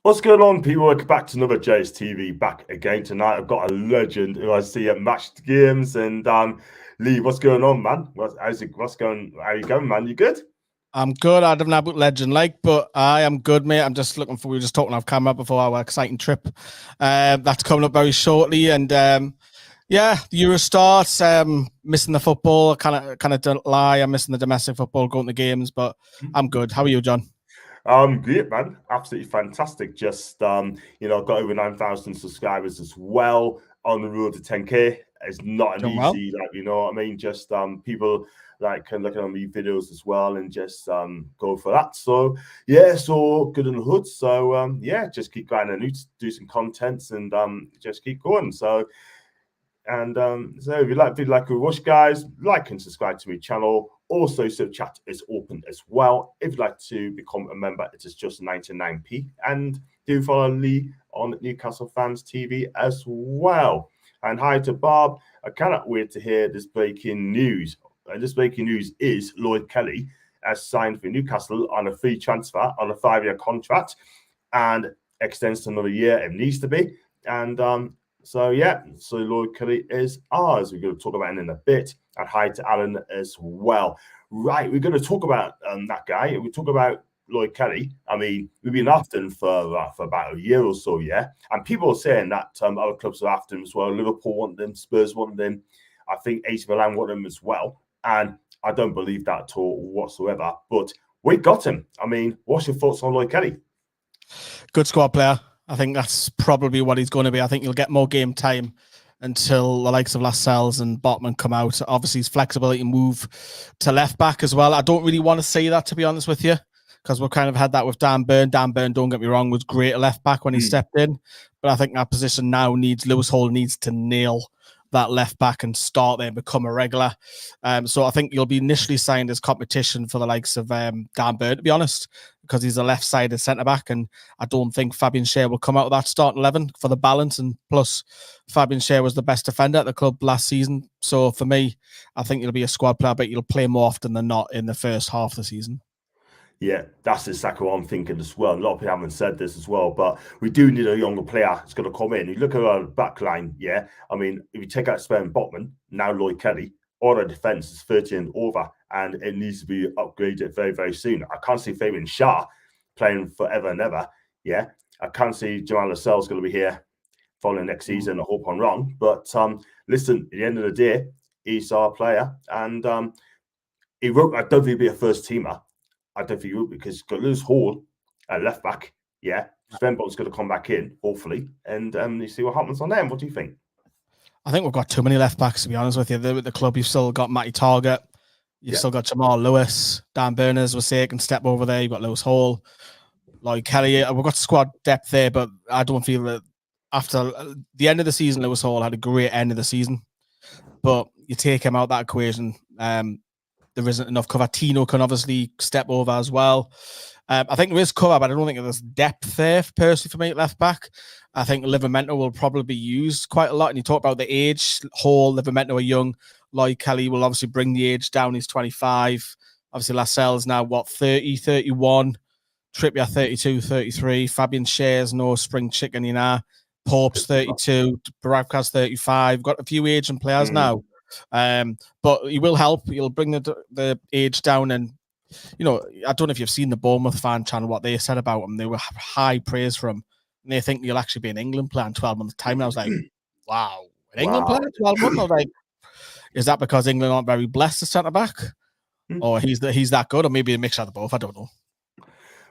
What's going on, people? Welcome back to another JSTV. Back again tonight. I've got a legend who I see at matched games. And Lee, what's going on, man? How you going, man? You good? I'm good. I don't know about legend but I am good, mate. I'm just looking for. We were just talking off camera before our exciting trip. That's coming up very shortly, and yeah, the Euro starts. Missing the football. Kind of don't lie. I'm missing the domestic football, going to games, but I'm good. How are you, John? Great, man. Absolutely fantastic. Just I've got over 9,000 subscribers as well on the road to 10K. It's not an easy, you know what I mean? Just people can look at my videos as well and just go for that. So yeah, so good in the hood. So yeah, just keep going and do some contents and just keep going. So if you like video like a rush, guys, like and subscribe to my channel. Also, Super Chat is open as well. If you'd like to become a member, it is just 99p. And do follow Lee on Newcastle Fans TV as well. And hi to Bob. I cannot wait to hear this breaking news. And this breaking news is Lloyd Kelly has signed for Newcastle on a free transfer on a 5-year contract and extends to another year if needs to be. And so yeah, so Lloyd Kelly is ours. We're going to talk about him in a bit. And hi to Alan as well. Right, we're going to talk about that guy. We talk about Lloyd Kelly. I mean, we've been after him for about a year or so, yeah. And people are saying that other clubs are after him as well. Liverpool want them, Spurs want them. I think AC Milan want him as well. And I don't believe that at all whatsoever. But we got him. I mean, what's your thoughts on Lloyd Kelly? Good squad player. I think that's probably what he's going to be. I think he'll get more game time until the likes of Lascelles and Botman come out. Obviously, his flexibility to move to left back as well. I don't really want to say that, to be honest with you, because we've kind of had that with Dan Burn. Dan Burn, don't get me wrong, was great at left back when he stepped in. But I think that position now Lewis Hall needs to nail that left back and start there and become a regular. So I think you'll be initially signed as competition for the likes of Dan Burn, to be honest, because he's a left-sided centre-back, and I don't think Fabian Schär will come out of that starting 11 for the balance, and plus Fabian Schär was the best defender at the club last season. So for me, I think he'll be a squad player, but he'll play more often than not in the first half of the season. Yeah, that's exactly what I'm thinking as well. A lot of people haven't said this as well, but we do need a younger player that's going to come in. You look at our back line, yeah. I mean, if you take out Sven Botman, now Lloyd Kelly, all our defence is 30 and over, and it needs to be upgraded very, very soon. I can't see Fabian Schär playing forever and ever, yeah. I can't see Jamal Lascelles going to be here following next season. I hope I'm wrong. But listen, at the end of the day, he's our player, and I don't think he'll be a first teamer. I don't think he will, because he's got Lewis Hall at left back. Yeah, Sven Botman's going to come back in, hopefully, and you see what happens on them. What do you think? I think we've got too many left backs, to be honest with you. The club, you've still got Matty Target, you've still got Jamal Lewis, Dan Burners was say can step over there. You've got Lewis Hall, Lloyd Kelly. We've got squad depth there, but I don't feel that after the end of the season, Lewis Hall had a great end of the season. But you take him out that equation, there isn't enough cover. Tino can obviously step over as well. I think there is cover, but I don't think there's depth there, personally, for me at left back. I think Livramento will probably be used quite a lot. And you talk about the age. Hall, Livramento are young. Lloyd Kelly will obviously bring the age down. He's 25. Obviously, Lascelles now, 30, 31. Trippier, 32, 33. Fabian Schär's no spring chicken, you know. Pope's 32. Baravka's 35. Got a few aging players now. But he will help. He'll bring the age down. And, you know, I don't know if you've seen the Bournemouth fan channel, what they said about him. They were high praise for him. And they think he'll actually be an England player in 12 months' time. And I was like, wow, an England player in 12 months? I was like, is that because England aren't very blessed at centre-back? Or he's that good? Or maybe a mixture of both? I don't know.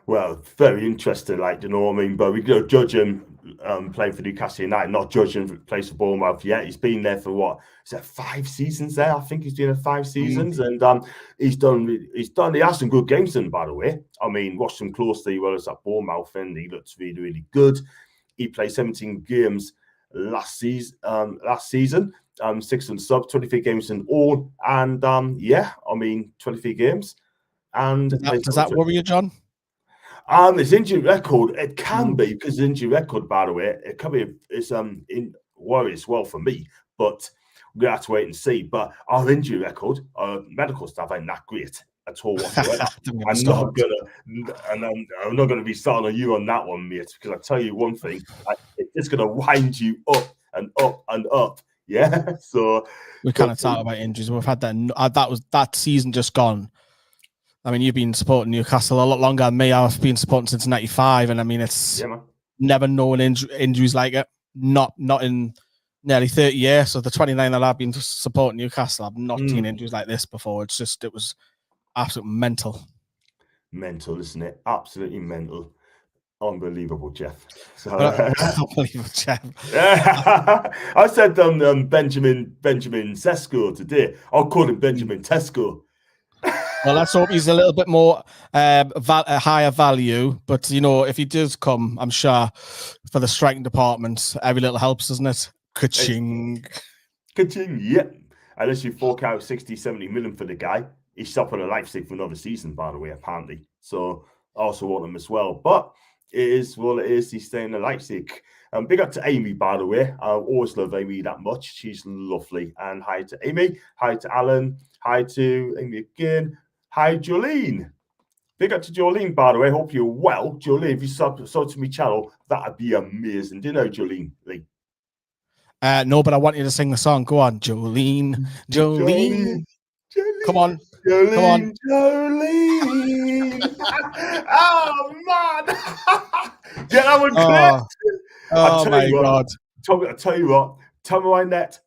Well, very interesting, you know what I mean? But we go judge him playing for Newcastle United, not judge him for place for Bournemouth yet. He's been there for what? Is that 5 seasons there? I think he's been there 5 seasons, and he's done. He has some good games in, by the way. I mean, watched him closely while he was at Bournemouth, and he looks really, really good. He played 17 games last season. 6 and sub, 23 games in all, and yeah, I mean, 23 games. And does that worry you, John? His injury record, it can be, because his injury record, by the way, it can be, it's in worry as well for me, but we're going to have to wait and see. But our injury record, our medical staff ain't that great. at all whatsoever. Don't get me I'm started. not gonna be starting on you on that one, mate, because I tell you one thing, it's gonna wind you up and up and up. Yeah. So We can't talk about injuries. We've had that season just gone. I mean, you've been supporting Newcastle a lot longer than me. I've been supporting since '95, and I mean, it's never known injuries like it. Not in nearly 30 years. So the 29 that I've been supporting Newcastle, I've not seen injuries like this before. It was absolutely mental. Mental, isn't it? Absolutely mental. Unbelievable, Jeff. So, unbelievable, Jeff. I said Benjamin Sesko today. I'll call him Benjamin Tesco. Well, let's hope he's a little bit more a higher value. But you know, if he does come, I'm sure for the striking department, every little helps, doesn't it? Ka-ching. Ka-ching, yep. Unless you fork out 60, 70 million for the guy, he's stopped on a Leipzig for another season, by the way, apparently. So I also want him as well. But it is what it is. He's staying in Leipzig. Big up to Amy, by the way. I always love Amy that much. She's lovely. And hi to Amy. Hi to Alan. Hi to Amy again. Hi, Jolene. Big up to Jolene, by the way. Hope you're well. Jolene, if you sub to my channel, that'd be amazing. Do you know Jolene Lee? No, but I want you to sing the song. Go on, Jolene. Jolene. Come on. Jolene, come on. Jolene. Oh, man. Get that one clear. Oh my God. I tell you what. Tell me my net.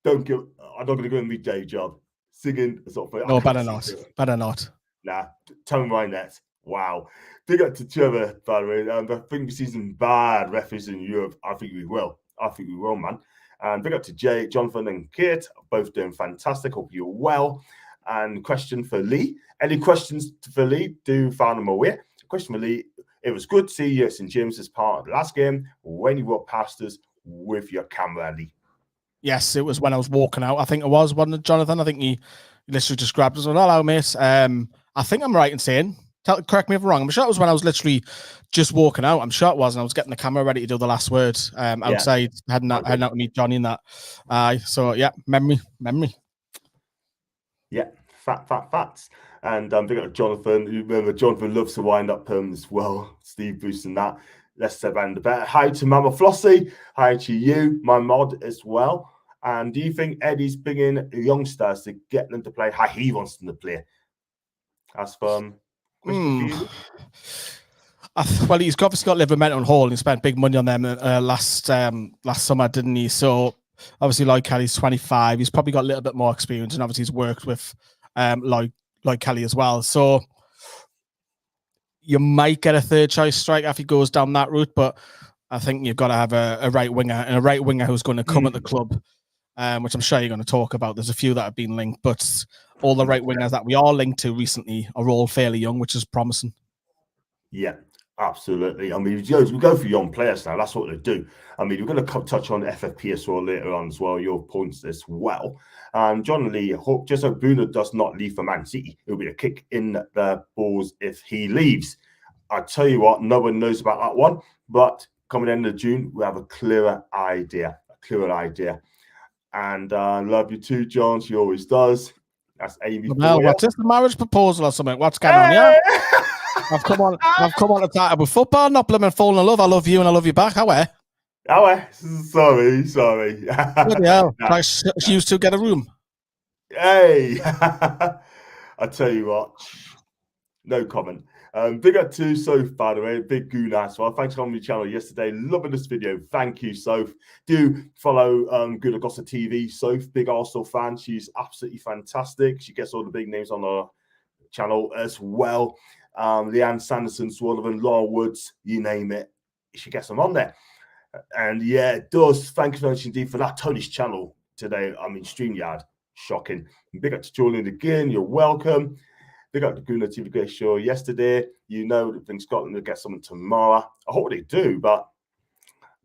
I'm not going to go in my day job. Singing. No, better not. Better not. Nah, tell me my net. Wow. Big up to Trevor, by the way. I think we see some bad referees in Europe. I think we will. Man. And big up to Jay, Jonathan, and Kate, both doing fantastic. Hope you're well. And question for Lee. Any questions for Lee? Do find them away. Question for Lee. It was good to see you at St. James's Park the last game when you walked past us with your camera, Lee. Yes, it was when I was walking out. I think it was, wasn't it, Jonathan? I think he literally just grabbed us and went, hello, mate. I think I'm right in saying, correct me if I'm wrong, I'm sure it was when I was literally just walking out. I'm sure it was, and I was getting the camera ready to do the last word outside, heading out to meet Johnny and that. So, yeah, memory. Yeah, facts. And big up to Jonathan. You remember Jonathan loves to wind up as well. Steve Bruce and that. Let's step around the bet. Hi to Mama Flossie. Hi to you, my mod, as well. And do you think Eddie's bringing youngsters to get them to play how he wants them to play? That's question for you. Well, he's obviously got Liverpool Hall and he spent big money on them last summer, didn't he? So obviously, Lloyd Kelly's 25. He's probably got a little bit more experience, and obviously he's worked with Lloyd Kelly as well. So you might get a third choice striker if he goes down that route, but I think you've got to have a right winger, and a right winger who's going to come at the club, which I'm sure you're going to talk about. There's a few that have been linked, but all the right wingers that we are linked to recently are all fairly young, which is promising. Yeah, absolutely. I mean, we go for young players now. That's what they do. I mean, we're going to touch on FFP as well later on as well, your points as well. John Lee, just so Bruno does not leave for Man City, it'll be a kick in the balls if he leaves. I tell you what, no one knows about that one, but coming end of June, we have a clearer idea. And love you too, John. She always does. That's Amy. Well, what's this, the marriage proposal or something? What's going on? Yeah, I've come on to talk about football, not blooming falling in love. I love you and I love you back. How are? Sorry. Yeah, she used to get a room. Hey, I tell you what, no comment. Big up to Soph, by the way, big goon as well. Thanks for coming on the channel yesterday. Loving this video. Thank you, Soph. Do follow Good Augusta TV. Soph, big Arsenal fan. She's absolutely fantastic. She gets all the big names on her channel as well. Leanne Sanderson, Swallovan, Laura Woods, you name it. She gets them on there. And yeah, it does. Thank you very much indeed for that. Tony's channel today. I mean, StreamYard. Shocking. Big up to Julian again. You're welcome. Big up to Guna TV show yesterday. You know that things Scotland will get something tomorrow. I hope they do, but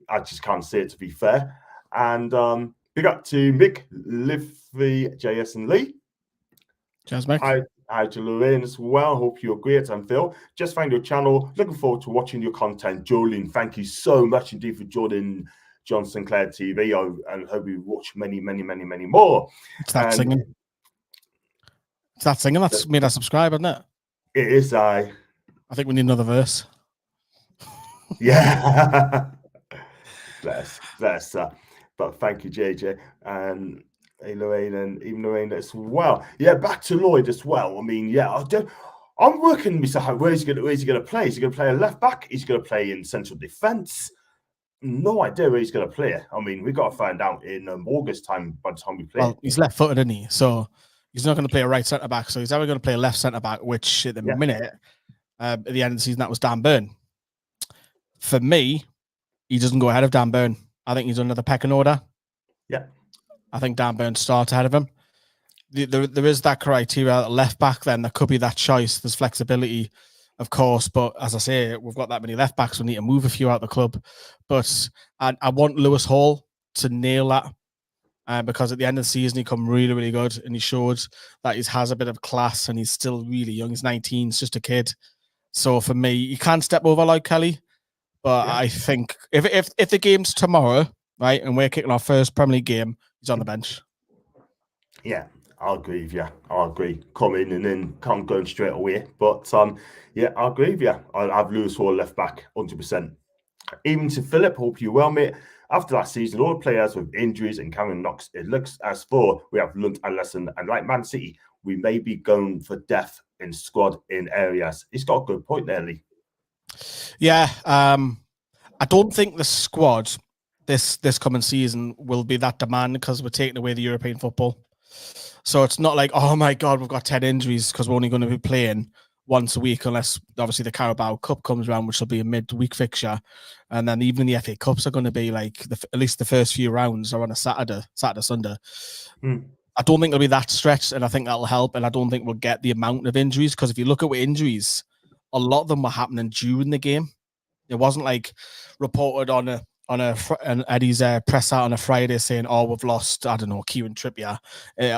I just can't say it, to be fair. And big up to Mick, Livy, JS, and Lee. Cheers, Mick. Hi to Lorraine as well. Hope you're great. And Phil, just find your channel. Looking forward to watching your content. Jolene, thank you so much indeed for joining John Sinclair TV. And hope you watch many more. Start singing. It's that singing that's made us subscribe, isn't it? It is. I think we need another verse. Yeah. bless. But thank you, JJ, and hey, Lorraine, and even Lorraine as well. Yeah, back to Lloyd as well. I mean, yeah, I'm working myself. Where's he gonna play? Is he gonna play a left back? Is he gonna play in central defence? No idea where he's gonna play. I mean, we got to find out in August time. By the time we play, well, he's left-footed, isn't he? So he's not going to play a right centre back. So he's either going to play a left centre back, which at the minute, at the end of the season, that was Dan Burn. For me, he doesn't go ahead of Dan Burn. I think he's under the pecking order. Yeah, I think Dan Burn starts ahead of him. There is that criteria. Left back, then there could be that choice. There's flexibility, of course, but as I say, we've got that many left backs. We need to move a few out of the club. But I want Lewis Hall to nail that. Because at the end of the season, he come really, really good, and he showed that he has a bit of class, and he's still really young. He's 19, he's just a kid. So for me, he can't step over like Kelly, but I think if the game's tomorrow, right, and we're kicking our first Premier League game, he's on the bench. Yeah, I'll agree with you. I'll agree. Come in and then can't go straight away. But yeah, I'll agree with you. I'll have Lewis Hall left back, 100%. Even to Philip, hope you well, mate. After that season, all the players with injuries and Cameron Knox, it looks as though we have learnt a lesson. And like Man City, we may be going for depth in squad in areas. He's got a good point there, Lee. Yeah, I don't think the squad this coming season will be that demanding because we're taking away the European football. So it's not like, oh my God, we've got 10 injuries because we're only going to be playing once a week, unless obviously the Carabao Cup comes around, which will be a midweek fixture. And then even the FA Cups are going to be like, at least the first few rounds are on a Saturday, Sunday. I don't think it'll be that stretched, and I think that'll help. And I don't think we'll get the amount of injuries, because if you look at injuries, a lot of them were happening during the game. It wasn't like reported on Eddie's press out on a Friday saying, oh, we've lost, I don't know, Kieran Trippier,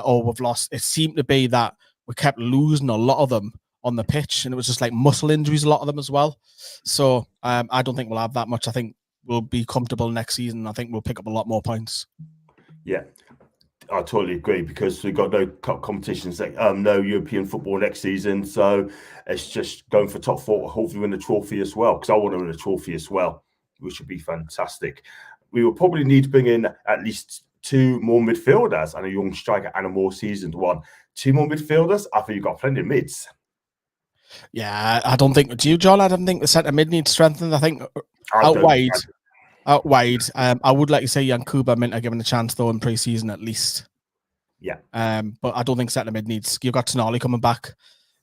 or we've lost. It seemed to be that we kept losing a lot of them on the pitch, and it was just like muscle injuries, a lot of them as well. So I don't think we'll have that much. I think we'll be comfortable next season. I think we'll pick up a lot more points. Yeah, I totally agree, because we've got no cup competitions, no European football next season. So it's just going for top four, hopefully win the trophy as well, because I want to win a trophy as well, which would be fantastic. We will probably need to bring in at least 2 more midfielders and a young striker and a more seasoned one. 2 more midfielders. I think you've got plenty of mids. Yeah, I don't think. Do you, John? I don't think the centre mid needs strengthened. I think out wide. I would like to say Yankuba meant to give him a chance though in pre-season at least. Yeah. But I don't think centre mid needs. You've got Tonali coming back,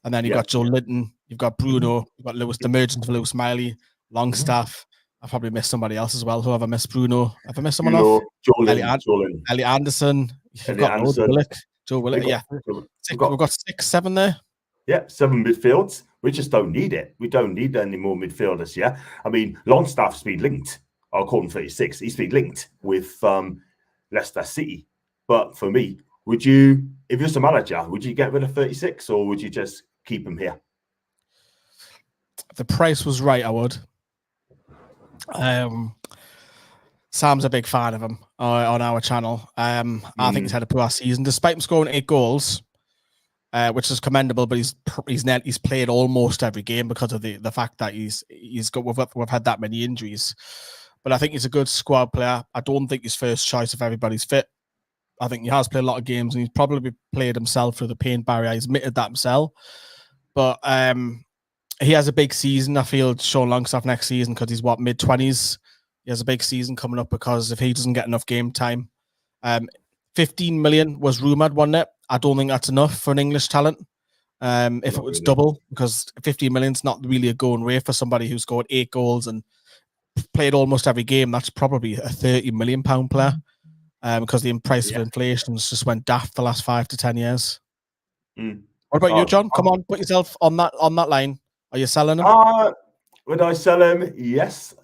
and then you've got Joe Linton, you've got Bruno, you've got Lewis, the emergence of Lewis Miley, Longstaff. I've probably missed somebody else as well. Who have I missed? Bruno. Have I missed someone off? Ellie Anderson. You've got Joe Willock. Yeah. We've got 6, 7 there. Yeah, 7 midfields. We just don't need it. We don't need any more midfielders, yeah? I mean, Longstaff's been linked. I'll call him 36. He's been linked with Leicester City. But for me, would you, if you're the manager, would you get rid of 36, or would you just keep him here? If the price was right, I would. Sam's a big fan of him on our channel. I think he's had a poor season, despite him scoring 8 goals. Which is commendable, but he's played almost every game because of the fact that we've had that many injuries. But I think he's a good squad player. I don't think he's first choice if everybody's fit. I think he has played a lot of games, and he's probably played himself through the pain barrier. He's admitted that himself. But he has a big season. I feel Sean Longstaff next season, because he's mid-20s. He has a big season coming up, because if he doesn't get enough game time, 15 million was rumoured, wasn't it? I don't think that's enough for an English talent. If it was double, because 15 million's not really a going rate for somebody who scored 8 goals and played almost every game. That's probably a £30 million player, because the price of inflation just went daft the last 5 to 10 years. What about you, John? Come on, put yourself on that line. Are you selling him? Would I sell him? Yes,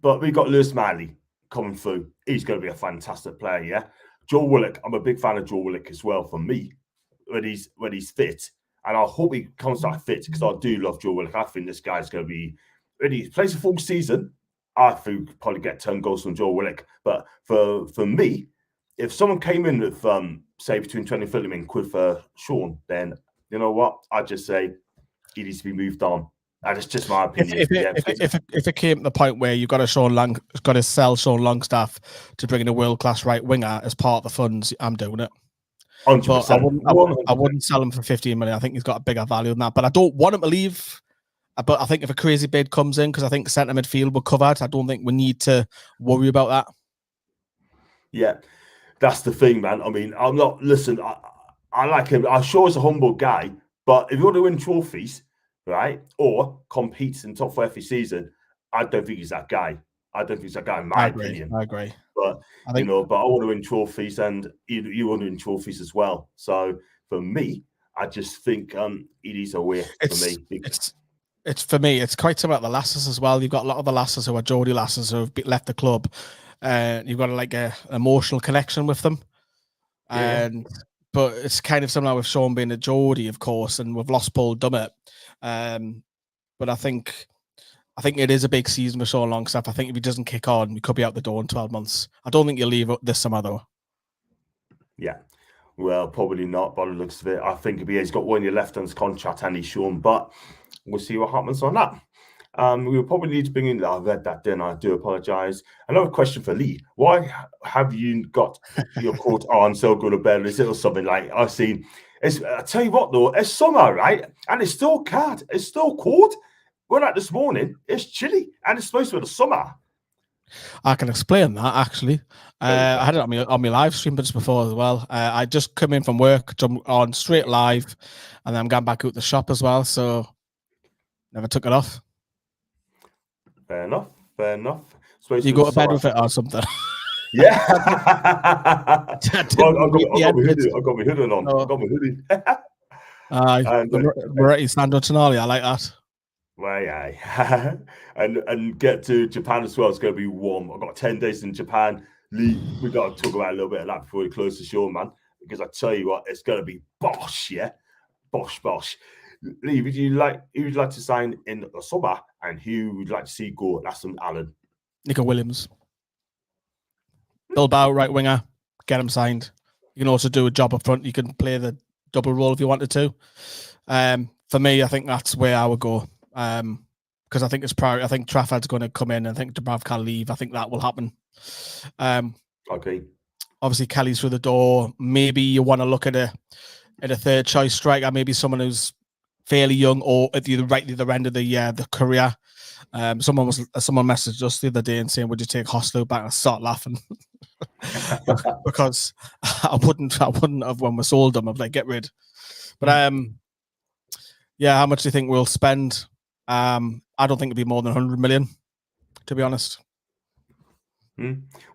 but we got Lewis Miley coming through. He's going to be a fantastic player, yeah. Joe Willock, I'm a big fan of Joe Willock as well. For me, when he's fit, and I hope he comes out fit, because I do love Joe Willock. I think this guy's going to be, when he plays a full season, I think we'll probably get 10 goals from Joe Willock. But for me, if someone came in with say between 20 and 30 million quid for Sean, then you know what? I just say he needs to be moved on. And it's just my opinion. If it came to the point where you've got to sell Sean Longstaff to bring in a world-class right winger as part of the funds, I'm doing it. 100%. But I wouldn't sell him for 15 million. I think he's got a bigger value than that. But I don't want him to leave. But I think if a crazy bid comes in, because I think centre midfield we're covered, I don't think we need to worry about that. Yeah, that's the thing, man. I mean, I'm not. Listen, I like him. I'm sure he's a humble guy. But if you want to win trophies, right, or competes in top 4 every season, I don't think he's that guy. I don't think he's that guy, in my opinion. I agree. But I want to win trophies, and you want to win trophies as well. So for me, I just think he needs a way for me. It's for me, it's quite similar to the lasses as well. You've got a lot of the lasses who are Geordie lasses who have left the club. You've got like an emotional connection with them. But it's kind of similar with Sean being a Geordie, of course, and we've lost Paul Dummett. But I think it is a big season for Sean Longstaff. I think if he doesn't kick on, he could be out the door in 12 months. I don't think he'll leave this summer, though. Yeah. Well, probably not, by the looks of it. I think he's got 1 year left on his contract, and he's shown, but we'll see what happens on that. We will probably need to bring in. I read that, then I do apologize. Another question for Lee: why have you got your coat on so good a bed? Is it or something like I've seen? I tell you what, though, it's summer, right? And it's still cold. It's still cold. Went out this morning. It's chilly, and it's supposed to be the summer. I can explain that actually. I had it on my live stream just before as well. I just come in from work, jumped on straight live, and then I'm going back out the shop as well. So never took it off. Fair enough. You go to bed with it or something? Yeah. I got my hoodie on. I got my hoodie. Moretti Sandro Tonali, I like that. Well, yeah. and get to Japan as well. It's going to be warm. I've got 10 days in Japan. Lee, we got to talk about a little bit of that before we close the show, man. Because I tell you what, it's going to be bosh, yeah? Bosh. Lee, who would you like to sign in the summer, and who would like to see go? That's Alan. Nico Williams. Bilbao, right winger. Get him signed. You can also do a job up front. You can play the double role if you wanted to. For me, I think that's where I would go. Because I think it's priority. I think Trafford's going to come in. I think Dubravka leave. I think that will happen. Okay. Obviously, Kelly's through the door. Maybe you want to look at a third choice striker. Maybe someone who's fairly young or at the other end of the career. Someone messaged us the other day and saying, "Would you take Hoslo back?" I start laughing because I wouldn't have when we sold them. I'd like get rid. But yeah, how much do you think we'll spend? I don't think it'd be more than 100 million, to be honest.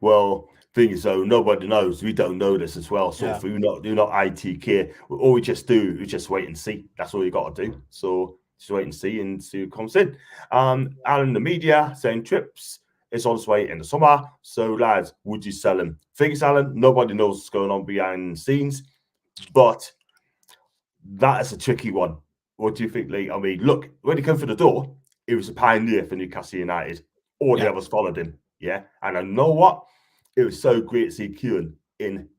Well, thing is, though, nobody knows. We don't know this as well. So if we do not ITK, all we just do is just wait and see. That's all you got to do. So just wait and see who comes in. Alan, the media saying Trips is on its way in the summer. So, lads, would you sell him? Things, Alan, nobody knows what's going on behind the scenes, but that is a tricky one. What do you think, Lee? I mean, look, when he came through the door, he was a pioneer for Newcastle United. All the others followed him. Yeah. And I know what? It was so great to see Kieran in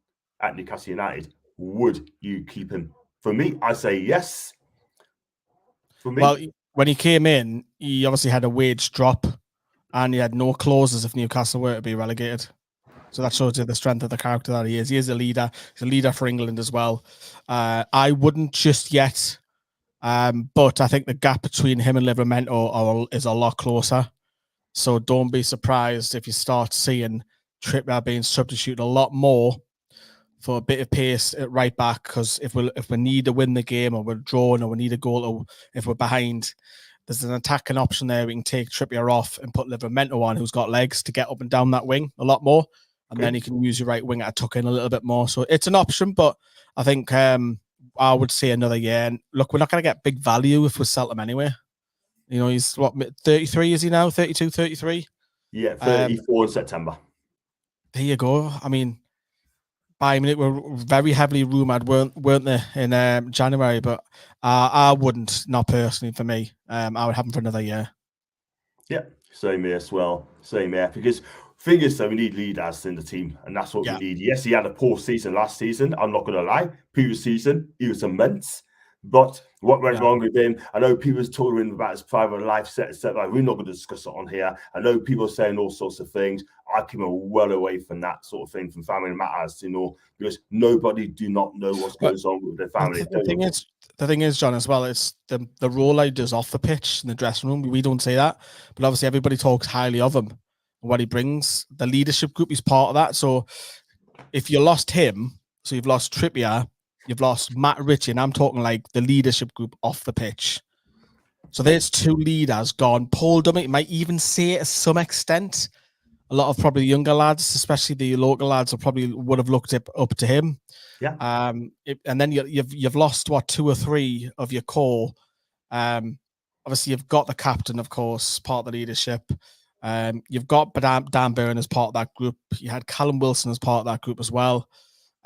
at Newcastle United. Would you keep him? For me, I say yes. For me. Well, when he came in, he obviously had a wage drop and he had no clauses if Newcastle were to be relegated. So that shows you the strength of the character that he is. He is a leader. He's a leader for England as well. I wouldn't just yet. But I think the gap between him and Livramento is a lot closer. So don't be surprised if you start seeing Trippier being substituted a lot more for a bit of pace at right back. Because if we need to win the game, or we're drawing, or we need a goal, or if we're behind, there's an attacking option there. We can take Trippier off and put Livramento on, who's got legs to get up and down that wing a lot more. And then you can use your right winger to tuck in a little bit more. So it's an option, but I think I would say another year. And look, we're not going to get big value if we sell him anyway. You know, he's what, 33 is he now? 32, 33? Yeah, 34 in September. There you go. I mean, Bayern Munich were very heavily rumoured, weren't they, in January? But I wouldn't, not personally for me. I would have him for another year. Yeah, same here as well. Same here. Because thing is, though, we need leaders in the team, and that's what we need. Yes, he had a poor season last season. I'm not going to lie. Previous season, he was immense. But what went wrong with him? I know people was talking about his private life set, etc. We're not going to discuss it on here. I know people are saying all sorts of things. I keep well away from that sort of thing, from family matters, because nobody do not know what's going on with their family. The thing is, John, as well, it's the role he does off the pitch in the dressing room. We don't say that, but obviously everybody talks highly of him and what he brings. The leadership group is part of that. So if you lost him, so you've lost Trippier, you've lost Matt Ritchie, and I'm talking like the leadership group off the pitch. So there's two leaders gone. Paul Dummett might even say it to some extent. A lot of probably younger lads, especially the local lads, would have looked up to him. Yeah. And then you've lost 2 or 3 of your core. Obviously, you've got the captain, of course, part of the leadership. You've got Dan Burn as part of that group. You had Callum Wilson as part of that group as well.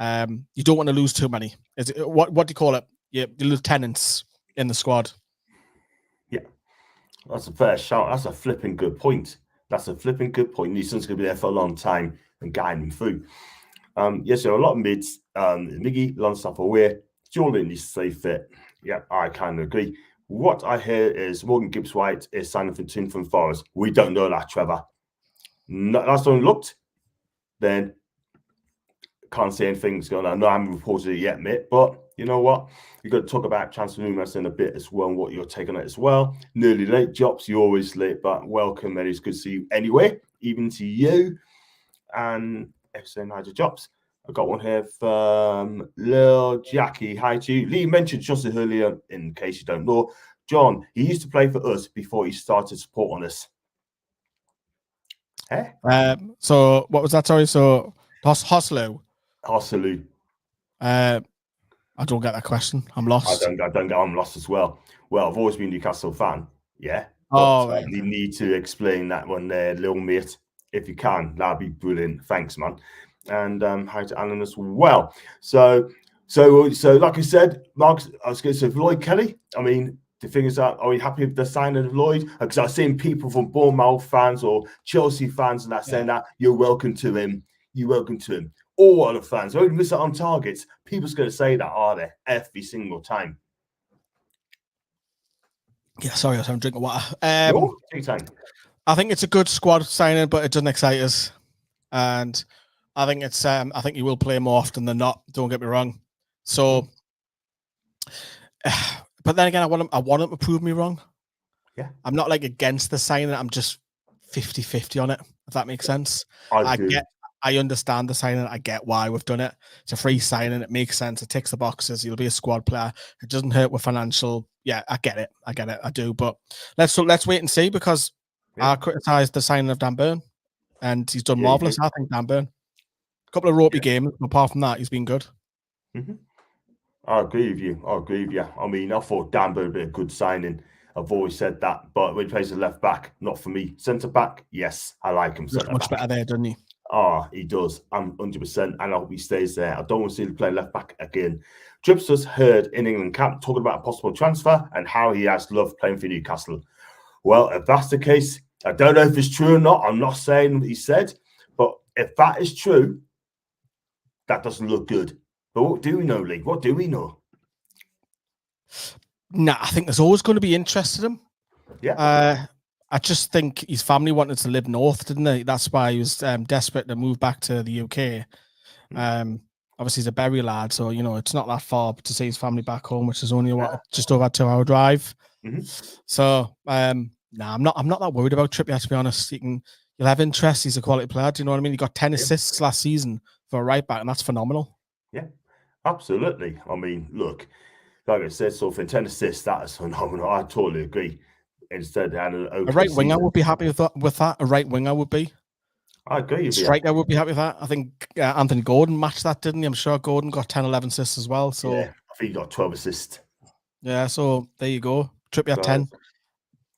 You don't want to lose too many. What do you call it? Your lieutenants in the squad. Yeah, that's a fair shout. That's a flipping good point. That's a flipping good point. Neeson's going to be there for a long time and guiding him through. Yes, there are a lot of mids. Miggy, Longstaff away. Jordan needs to stay fit. Yeah, I kind of agree. What I hear is Morgan Gibbs-White is signing for Toon from Forest. We don't know that, Trevor. Last time we looked, then can't say anything's going on. No, I haven't reported it yet, mate. But you know what? We've got to talk about transfer rumors in a bit as well and what you're taking it as well. Nearly late, Jobs. You're always late, but welcome, and it's good to see you anyway, even to you. And FC Nigel Jobs. I got one here from Lil Jackie. Hi to you. Lee mentioned Justin earlier, in case you don't know. John, he used to play for us before he started supporting us. Eh? So what was that? Sorry, so Hoslu. I don't get that question. I'm lost. I don't get. I'm lost as well. Well, I've always been a Newcastle fan. Yeah. Right. You need to explain that one there, little mate. If you can, that'd be brilliant. Thanks, man. And hi to Alan as well. So like I said, Mark, I was going to say Lloyd Kelly. I mean, the thing is that, are we happy with the signing of Lloyd? Because I've seen people from Bournemouth fans or Chelsea fans and that saying that you're welcome to him. You're welcome to him. All other fans, don't miss out on targets. People's going to say that, are they? Every single time. Yeah, sorry, I was having a drink of water. Take your time. I think it's a good squad signing, but it doesn't excite us. And I think it's I think he will play more often than not. Don't get me wrong. So, but then again, I want him to prove me wrong. Yeah, I'm not like against the signing. I'm just 50-50 on it. If that makes sense. I understand the signing. I get why we've done it. It's a free signing. It makes sense. It ticks the boxes. You'll be a squad player. It doesn't hurt with financial. Yeah, I get it. I do. But let's wait and see, because I criticised the signing of Dan Burn, and he's done marvellous. I think Dan Burn. A couple of ropey games, but apart from that, he's been good. I agree with you. I mean, I thought Dan Burn would be a good signing. I've always said that. But when he plays a left back, not for me. Centre back, yes, I like him. Much better there, doesn't he? Oh, he does. I'm 100%, and I hope he stays there. I don't want to see him play left back again. Tripster's heard in England camp talking about a possible transfer and how he has loved playing for Newcastle. Well, if that's the case, I don't know if it's true or not. I'm not saying what he said, but if that is true, that doesn't look good. But what do we know, Lee? What do we know? Nah, I think there's always going to be interest in him. Yeah. I just think his family wanted to live north, didn't they? That's why he was desperate to move back to the UK. Obviously, he's a Bury lad, so it's not that far to see his family back home, which is only just over a 2-hour drive. So, I'm not that worried about Trippier, to be honest. You'll have interest. He's a quality player. Do you know what I mean? He got 10 assists last season for a right back, and that's phenomenal. Yeah, absolutely. I mean, look, like I said, so for 10 assists, that is phenomenal. I totally agree. Instead, a right winger would be happy with that. A right winger would be. I agree. Striker would be happy with that. I think Anthony Gordon matched that, didn't he? I'm sure Gordon got 10, 11 assists as well. So yeah, I think he got 12 assists. Yeah, so there you go. Trippier 10.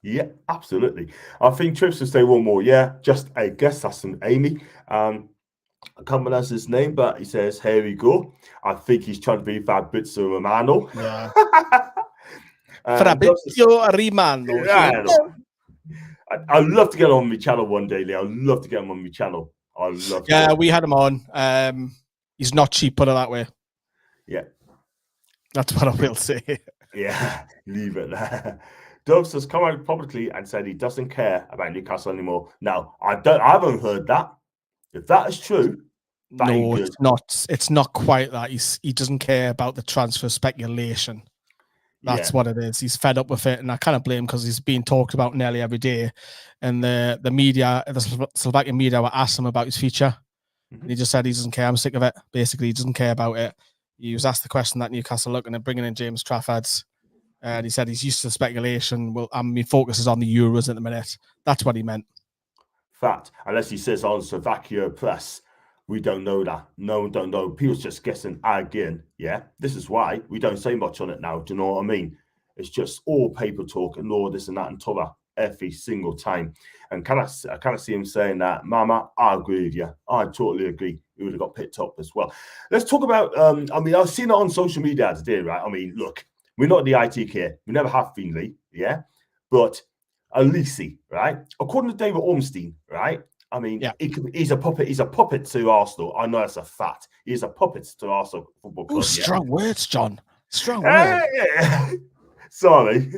Yeah, absolutely. I think Trips will stay one more. Yeah, just a guess. That's from Amy. I can't pronounce his name, but he says, "Here we go." I think he's trying to be Fabrizio Romano. Yeah. Fabrizio Romano. Yeah, I'd love to get on my channel one day, Lee. I'd love to get him on my channel. Yeah, we had him on. He's not cheap, put it that way. Yeah. That's what I will say. Yeah, leave it there. Dubs has come out publicly and said he doesn't care about Newcastle anymore. Now, I haven't heard that. If that is true, that ain't No, good. it's not. It's not quite that. He doesn't care about the transfer speculation. That's what it is. He's fed up with it, and I kind of blame him because he's being talked about nearly every day. And the media, the Slovakian media, were asking him about his future, and he just said he doesn't care. I'm sick of it. Basically, he doesn't care about it. He was asked the question that Newcastle looking at bringing in James Trafford, and he said he's used to speculation. Well, I mean, focus is on the Euros at the minute. That's what he meant. Fact, unless he says on Slovakia press, we don't know that. No one don't know. People's just guessing again. Yeah, this is why we don't say much on it now. Do you know what I mean? It's just all paper talk and all this and that and t'other every single time. And I kind of see him saying that, Mama, I agree with you. I totally agree. He would have got picked up as well. Let's talk about, I mean, I've seen it on social media today, right? I mean, look, we're not the IT care. We never have been, Lee, yeah? But Olise, right? According to David Ormstein, right? I mean, he's a puppet. He's a puppet to Arsenal. I know that's a fact. He's a puppet to Arsenal Football Club. Strong words, John. Strong words. Yeah. Sorry.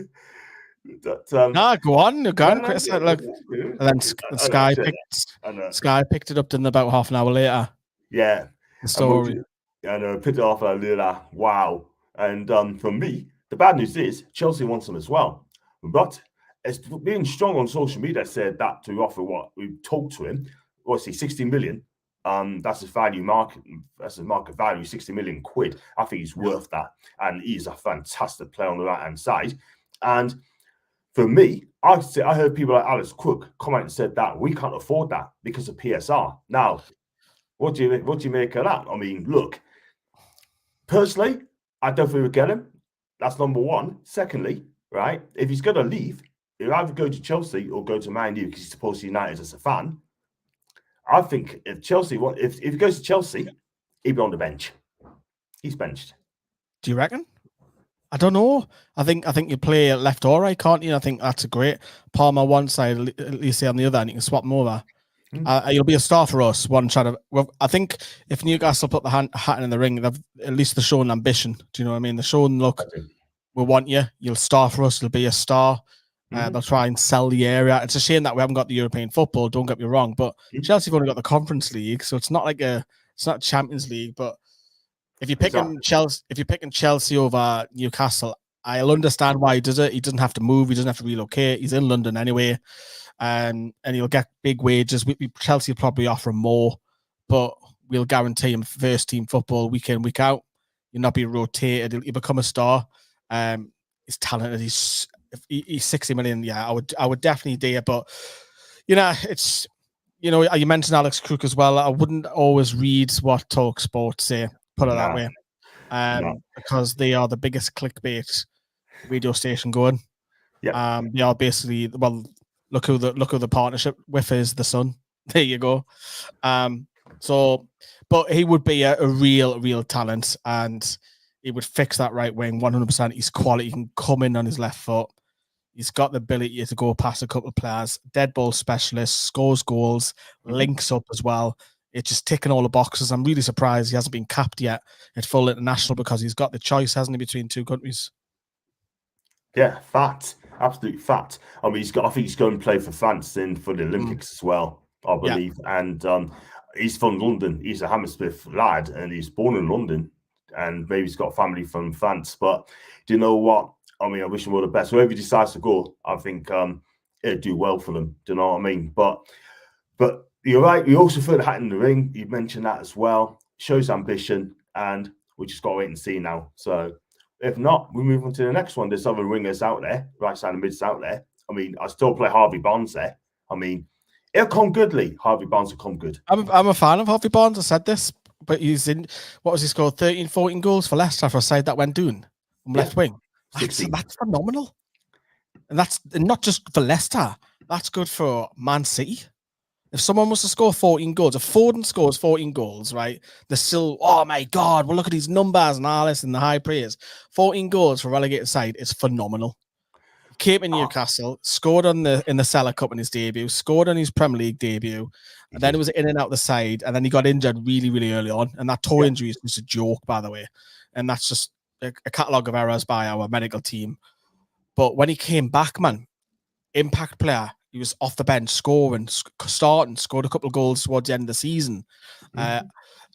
But, go on. Look, and then Sky picked it up in about half an hour later. Yeah. The story. I know, picked it off later. Wow. And for me, the bad news is Chelsea wants him as well. But it's being strong on social media said that to offer what we talked to him, what's he, 60 million? That's his value market. That's his market value, 60 million quid. I think he's worth that, and he's a fantastic player on the right hand side. And for me, I heard people like Alex Cook come out and said that we can't afford that because of PSR. Now, what do you make of that? I mean, look, personally, I don't think we'll get him. That's number one. Secondly, right, if he's going to leave, he'll either go to Chelsea or go to Man U because he's supposed to United as a fan. I think if he goes to Chelsea, he'll be on the bench. He's benched. Do you reckon? I don't know. I think you play left or right, can't you? I think that's a great Palmer one side, Olise on the other, and you can swap them over. He'll be a star for us. I think if Newcastle put the hat in the ring, at least they're showing ambition. Do you know what I mean? They're showing, look, we want you. You'll star for us. You'll be a star. They'll try and sell the area. It's a shame that we haven't got the European football. Don't get me wrong, but Chelsea have only got the Conference League, so it's not like it's not Champions League. But if you're picking Chelsea over Newcastle, I'll understand why he does it. He doesn't have to move. He doesn't have to relocate. He's in London anyway, and he'll get big wages. Chelsea will probably offer him more, but we'll guarantee him first team football week in, week out. You'll not be rotated. He'll become a star. He's talented. He's 60 million. Yeah, I would definitely do it. But it's you mentioned Alex Crook as well. I wouldn't always read what TalkSport say. Put it that way, because they are the biggest clickbait radio station going. Yeah. They are basically, well, look who the partnership with is the Sun. There you go. But he would be a real talent, and he would fix that right wing 100%. He's quality. He can come in on his left foot. He's got the ability to go past a couple of players. Dead ball specialist, scores goals, links up as well. It's just ticking all the boxes. I'm really surprised he hasn't been capped yet at full international because he's got the choice, hasn't he, between two countries? Yeah, fact. Absolute fact. I mean, I think he's going to play for France for the Olympics as well, I believe. Yeah. And he's from London. He's a Hammersmith lad, and he's born in London. And maybe he's got family from France. But do you know what? I mean, I wish him all the best. Wherever he decides to go, I think it'd do well for them. Do you know what I mean? But you're right. You also throw the hat in the ring. You mentioned that as well. Shows ambition, and we just got to wait and see now. So if not, we move on to the next one. There's other wingers out there, right side and mids out there. I mean, I still play Harvey Barnes there. I mean, it'll come good, Lee. Harvey Barnes will come good. I'm a fan of Harvey Barnes. I said this, but he's in, what was he scored? 13, 14 goals for Leicester for a side that went Toon from left wing. That's phenomenal. And that's not just for Leicester. That's good for Man City. If someone was to score 14 goals, if Foden scores 14 goals, right, they're still, oh my God, well, look at these numbers and all this and the high praise. 14 goals for relegated side is phenomenal. He came in Newcastle, scored in the Cellar Cup in his debut, scored on his Premier League debut, and then it was in and out the side, and then he got injured really, really early on. And that toe injury is just a joke, by the way. And that's just a catalogue of errors by our medical team. But when he came back, man, impact player. He was off the bench, scoring, starting, scored a couple of goals towards the end of the season.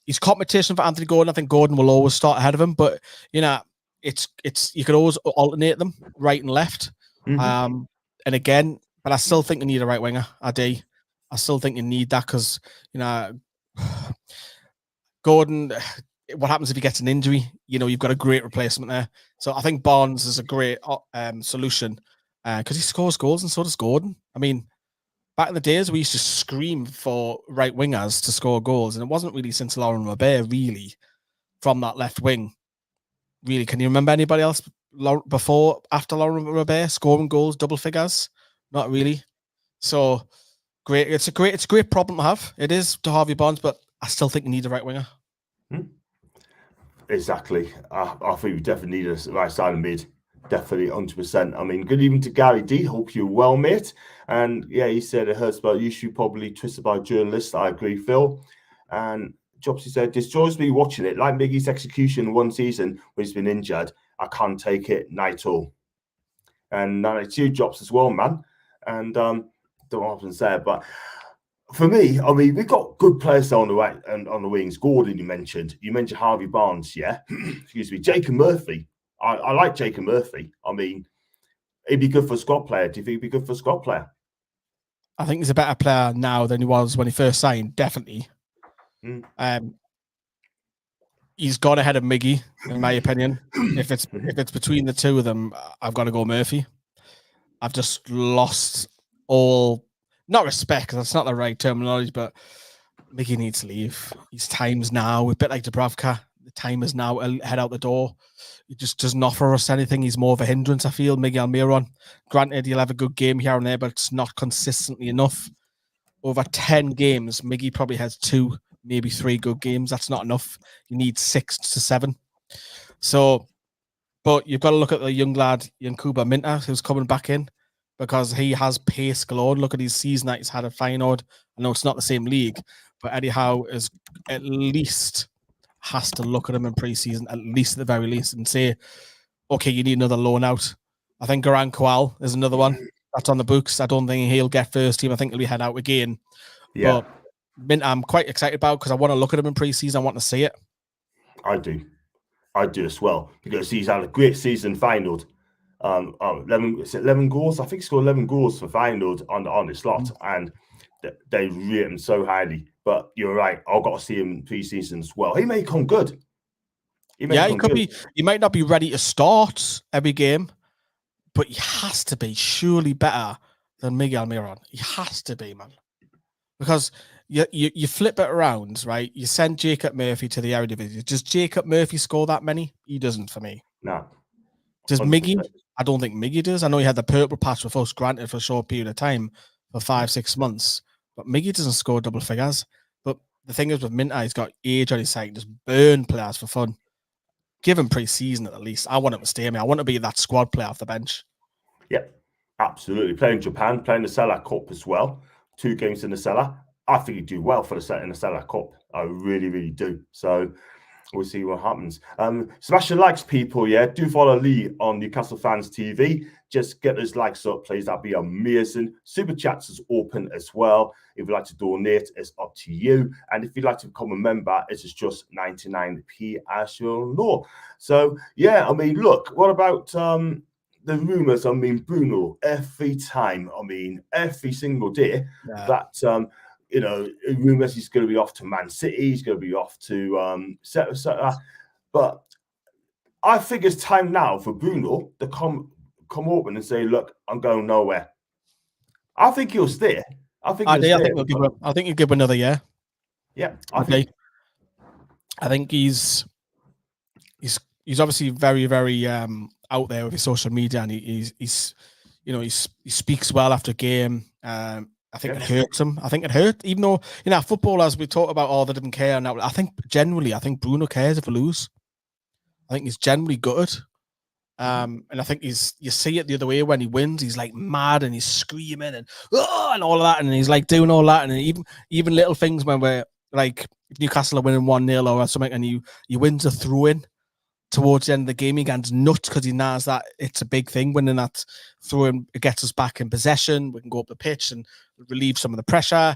His competition for Anthony Gordon, I think Gordon will always start ahead of him, but you know, it's you can always alternate them right and left. And again, but I still think you need a right winger. I still think you need that because you know, Gordon. What happens if he gets an injury? You know, you've got a great replacement there. So I think Barnes is a great solution because he scores goals and so does Gordon. I mean, back in the days, we used to scream for right wingers to score goals, and it wasn't really since Laurent Robert, really, from that left wing. Really, can you remember anybody else after Laurent Robert scoring goals, double figures? Not really. So great. It's a great problem to have. It is to Harvey Barnes, but I still think you need a right winger. Exactly. I think we definitely need a right side of mid. Definitely 100%. I mean, good evening to Gary D. Hope you're well, mate. And yeah, he said it hurts about you should probably twisted by journalists. I agree, Phil. And Jobsy said, destroys me watching it. Like Miggy's execution one season when he's been injured. I can't take it, night all. And 92 Jobs as well, man. And don't often say it, but for me, I mean, we've got good players on the right and on the wings. Gordon, you mentioned Harvey Barnes, yeah. Excuse me, Jacob Murphy. I like Jacob Murphy. I mean, he'd be good for a squad player. Do you think he'd be good for a squad player? I think he's a better player now than he was when he first signed, definitely. He's gone ahead of Miggy, in my opinion. If it's between the two of them, I've got to go Murphy. I've just lost all, not respect, because that's not the right terminology, but Miggy needs to leave. His time's now, a bit like Dubravka. The time is now, head out the door. He just doesn't offer us anything. He's more of a hindrance, I feel, Miguel Almiron. Granted, he'll have a good game here and there, but it's not consistently enough. Over 10 games, Miggy probably has 2, maybe 3 good games. That's not enough. You need 6 to 7. So, but you've got to look at the young lad, Yankuba Minta, who's coming back in, because he has pace galore. Look at his season that he's had at Feyenoord. I know it's not the same league, but Eddie Howe is at least has to look at him in pre-season, at least at the very least, and say, okay, you need another loan out. I think Garan Kowal is another one that's on the books. I don't think he'll get first team. I think he'll be head out again. Yeah. But I'm quite excited about because I want to look at him in pre-season. I want to see it. I do as well, because he's had a great season Feyenoord. 11 goals. I think he scored 11 goals for Feyenoord on his slot, and they rate him so highly. But you're right. I've got to see him in pre-season as well. He may come good. He could be. He might not be ready to start every game, but he has to be surely better than Miguel Almiron. He has to be, man. Because you flip it around, right? You send Jacob Murphy to the Eredivisie. Does Jacob Murphy score that many? He doesn't for me. No. Does Miggy? I don't think Miggy does. I know he had the purple patch with us, granted, for a short period of time, for 5-6 months. But Miggy doesn't score double figures. But the thing is with Minta, he's got age on his side. Just burn players for fun. Give him pre-season at least. I want him to stay. I want to be that squad player off the bench. Yeah, absolutely. Playing Japan, playing the Sela Cup as well. 2 games in the Sela. I think he'd do well for in the Sela Cup. I really, really do. So we'll see what happens. Smash the likes, people. Yeah, do follow Lee on Newcastle Fans TV. Just get those likes up, please. That'd be amazing. Super chats is open as well. If you'd like to donate, it's up to you. And if you'd like to become a member, it is just 99p, as you'll know. So yeah, I mean, look, what about the rumours? I mean, Bruno, every time, I mean, every single day that rumours he's going to be off to Man City, he's going to be off to but I think it's time now for Bruno to come open and say, look, I'm going nowhere. I think he'll stay. I think he'll give another year. Yeah. I think he's obviously very, very out there with his social media, and he speaks well after a game. I think it hurts him. I think it hurt, even though footballers we talk about, they didn't care. Now I think Bruno cares if we lose. I think he's generally gutted. And I think you see it the other way when he wins. He's like mad and he's screaming and all of that, and he's like doing all that, and even little things when we're like if Newcastle are winning 1-0 or something, and he wins a throw-in towards the end of the game, he gets nuts because he knows that it's a big thing. Winning that throwing, it gets us back in possession. We can go up the pitch and relieve some of the pressure.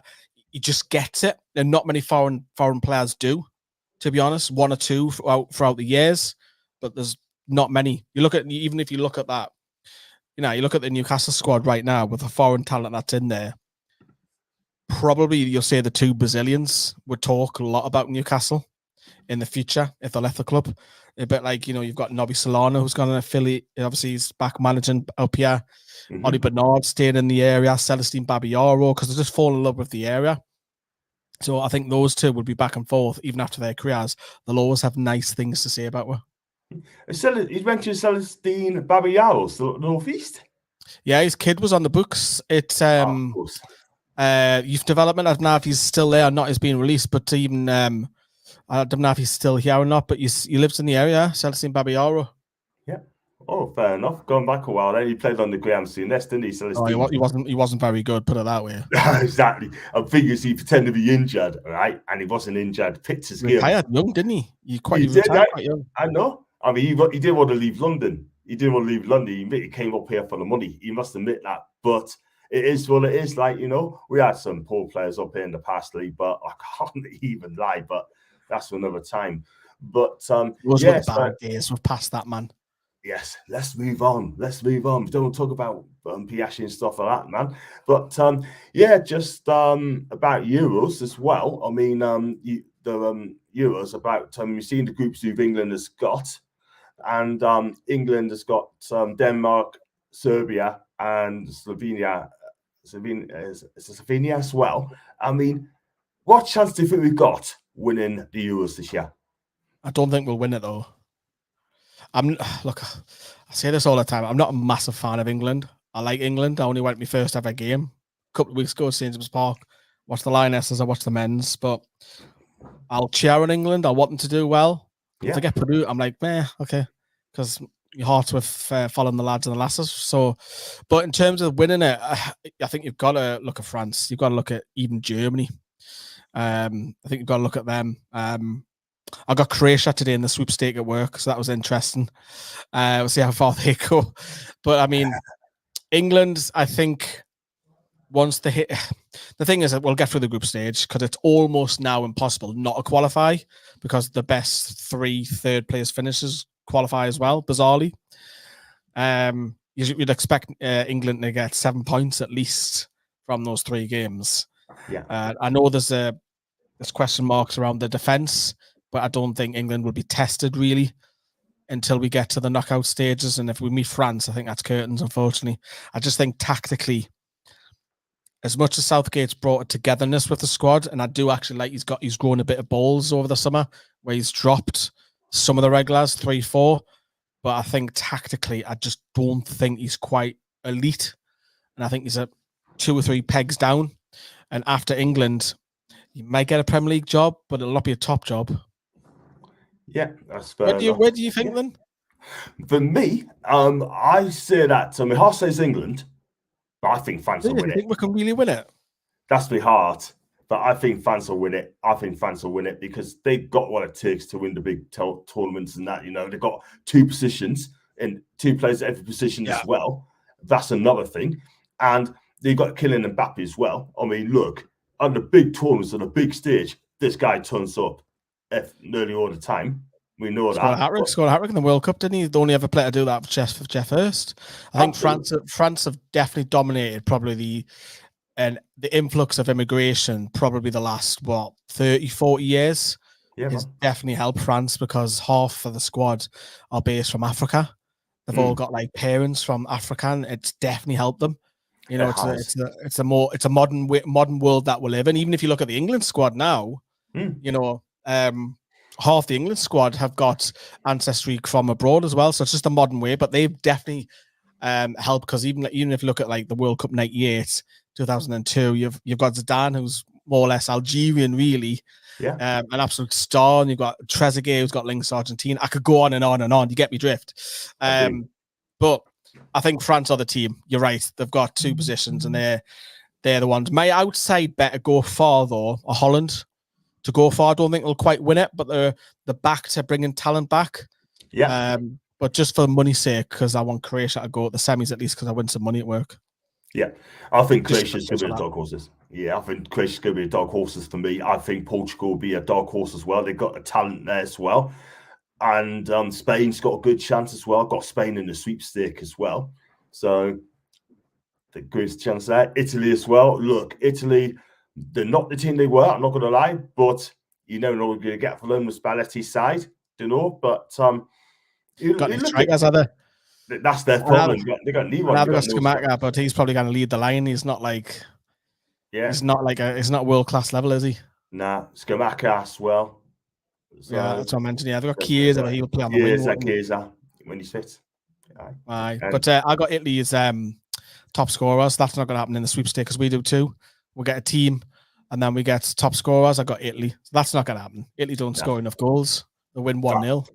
He just gets it, and not many foreign players do, to be honest. One or two throughout the years, but there's not many. You look at, even if you look at that, you look at the Newcastle squad right now with the foreign talent that's in there. Probably you'll say the two Brazilians would talk a lot about Newcastle in the future if they left the club. A bit like, you've got Nobby Solano, who's gone an affiliate. Obviously, he's back managing up here. Ollie Bernard staying in the area. Celestine Babayaro, because they just fall in love with the area. So I think those two would be back and forth even after their careers. They'll always have nice things to say about her. You mentioned Celestine Babayaro, the North East. Yeah, his kid was on the books. It's youth development. I don't know if he's still there or not. He's being released, but even I don't know if he's still here or not. But he lives in the area. Celestine Babayaro. Yeah. Oh, fair enough. Going back a while, then he played on the Graham Nest, didn't he? Celestine. Oh, he wasn't very good. Put it that way. Exactly. I think he pretended to be injured, right? And he wasn't injured. Picked his gear. Retired young, didn't he? He retired quite young. I know. I mean, he didn't want to leave London. He didn't want to leave London. He came up here for the money. He must admit that. But it is what it is. Like, we had some poor players up here in the past league, but I can't even lie. But that's for another time. But yes, bad days. We've passed that, man. Yes, let's move on. We don't talk about Piachi and stuff like that, man. But just about Euros as well. I mean, the Euros about you've seen the groups who England has got, and England has got Denmark, Serbia, and Slovenia as well. I mean, what chance do you think we've got winning the Euros this year? I don't think we'll win it though. Look, I say this all the time. I'm not a massive fan of England. I like England. I only went to my first ever game a couple of weeks ago at St. James's Park. Watched the Lionesses, I watched the men's, but I'll cheer on England. I want them to do well. If they get Peru, I'm like, okay, because your heart's with following the lads and the lasses. So, but in terms of winning it, I think you've got to look at France. You've got to look at even Germany. I think you've got to look at them. I got Croatia today in the sweepstake at work, so that was interesting. We'll see how far they go. But I mean, England, I think once they hit, the thing is that we'll get through the group stage because it's almost now impossible not to qualify because the best 3 third place finishers qualify as well, bizarrely. You'd expect England to get 7 points at least from those 3 games. Yeah, I know there's question marks around the defense, but I don't think England will be tested really until we get to the knockout stages. And if we meet France, I think that's curtains, unfortunately. I just think tactically, as much as Southgate's brought a togetherness with the squad, and I do actually like he's grown a bit of balls over the summer where he's dropped some of the regulars, 3-4. But I think tactically, I just don't think he's quite elite. And I think he's 2 or 3 pegs down. And after England, he might get a Premier League job, but it'll not be a top job. Yeah, that's fair. Where do you think then? For me, I say that. My heart says England, but I think France will win it. You think we can really win it? That's my heart, but I think France will win it. I think France will win it because they've got what it takes to win the big tournaments and that. They've got 2 positions and 2 players at every position as well. That's another thing, and they've got Kylian Mbappe as well. I mean, look, on the big tournaments on the big stage, this guy turns up nearly all the time. We know scored a hat-trick in the World Cup, didn't he? The only ever player to do that for Jeff Hurst. I think France have definitely dominated probably the influx of immigration, probably the last 30, 40 years. Has definitely helped France because half of the squad are based from Africa. They've all got like parents from Africa, and it's definitely helped them. It's a modern world that we live in. Even if you look at the England squad now, half the England squad have got ancestry from abroad as well. So it's just a modern way, but they've definitely helped because even if you look at like the World Cup 98, 2002, you've got Zidane, who's more or less Algerian, really. Yeah. An absolute star. And you've got Trezeguet, who's got links to Argentina. I could go on and on and on. You get me drift. But I think France are the team. You're right. They've got 2 positions and they're the ones. My outside bet to go far, though, are Holland. To go far, I don't think they'll quite win it, but they're back to bringing talent back. Yeah. But just for money's sake, because I want Croatia to go at the semis at least, because I win some money at work. Yeah, I think Just Croatia's going to be the dog horses. Yeah, I think Croatia's going to be the dog horses for me. I think Portugal will be a dog horse as well. They've got the talent there as well. And Spain's got a good chance as well. Got Spain in the sweepstake as well. So the greatest chance there. Italy as well. Look, Italy, they're not the team they were, I'm not going to lie. But you never know what you're going to get for them with Spalletti's side. Do you know? But Got any strikers, are there? That's their problem. They got Newcastle. They got Skamaka, but he's probably going to lead the line. He's not like, he's not world class level, is he? Nah, Skamaka as well. So, yeah, that's what I mentioned. Yeah, they've got Chiesa, but he'll play on the wing. Chiesa when he's fit. Aye. But I got Italy's top scorers. That's not going to happen in the sweepstake because we do too. We'll get a team, and then we get top scorers. I got Italy. So that's not going to happen. Italy don't score enough goals. They win 1-0.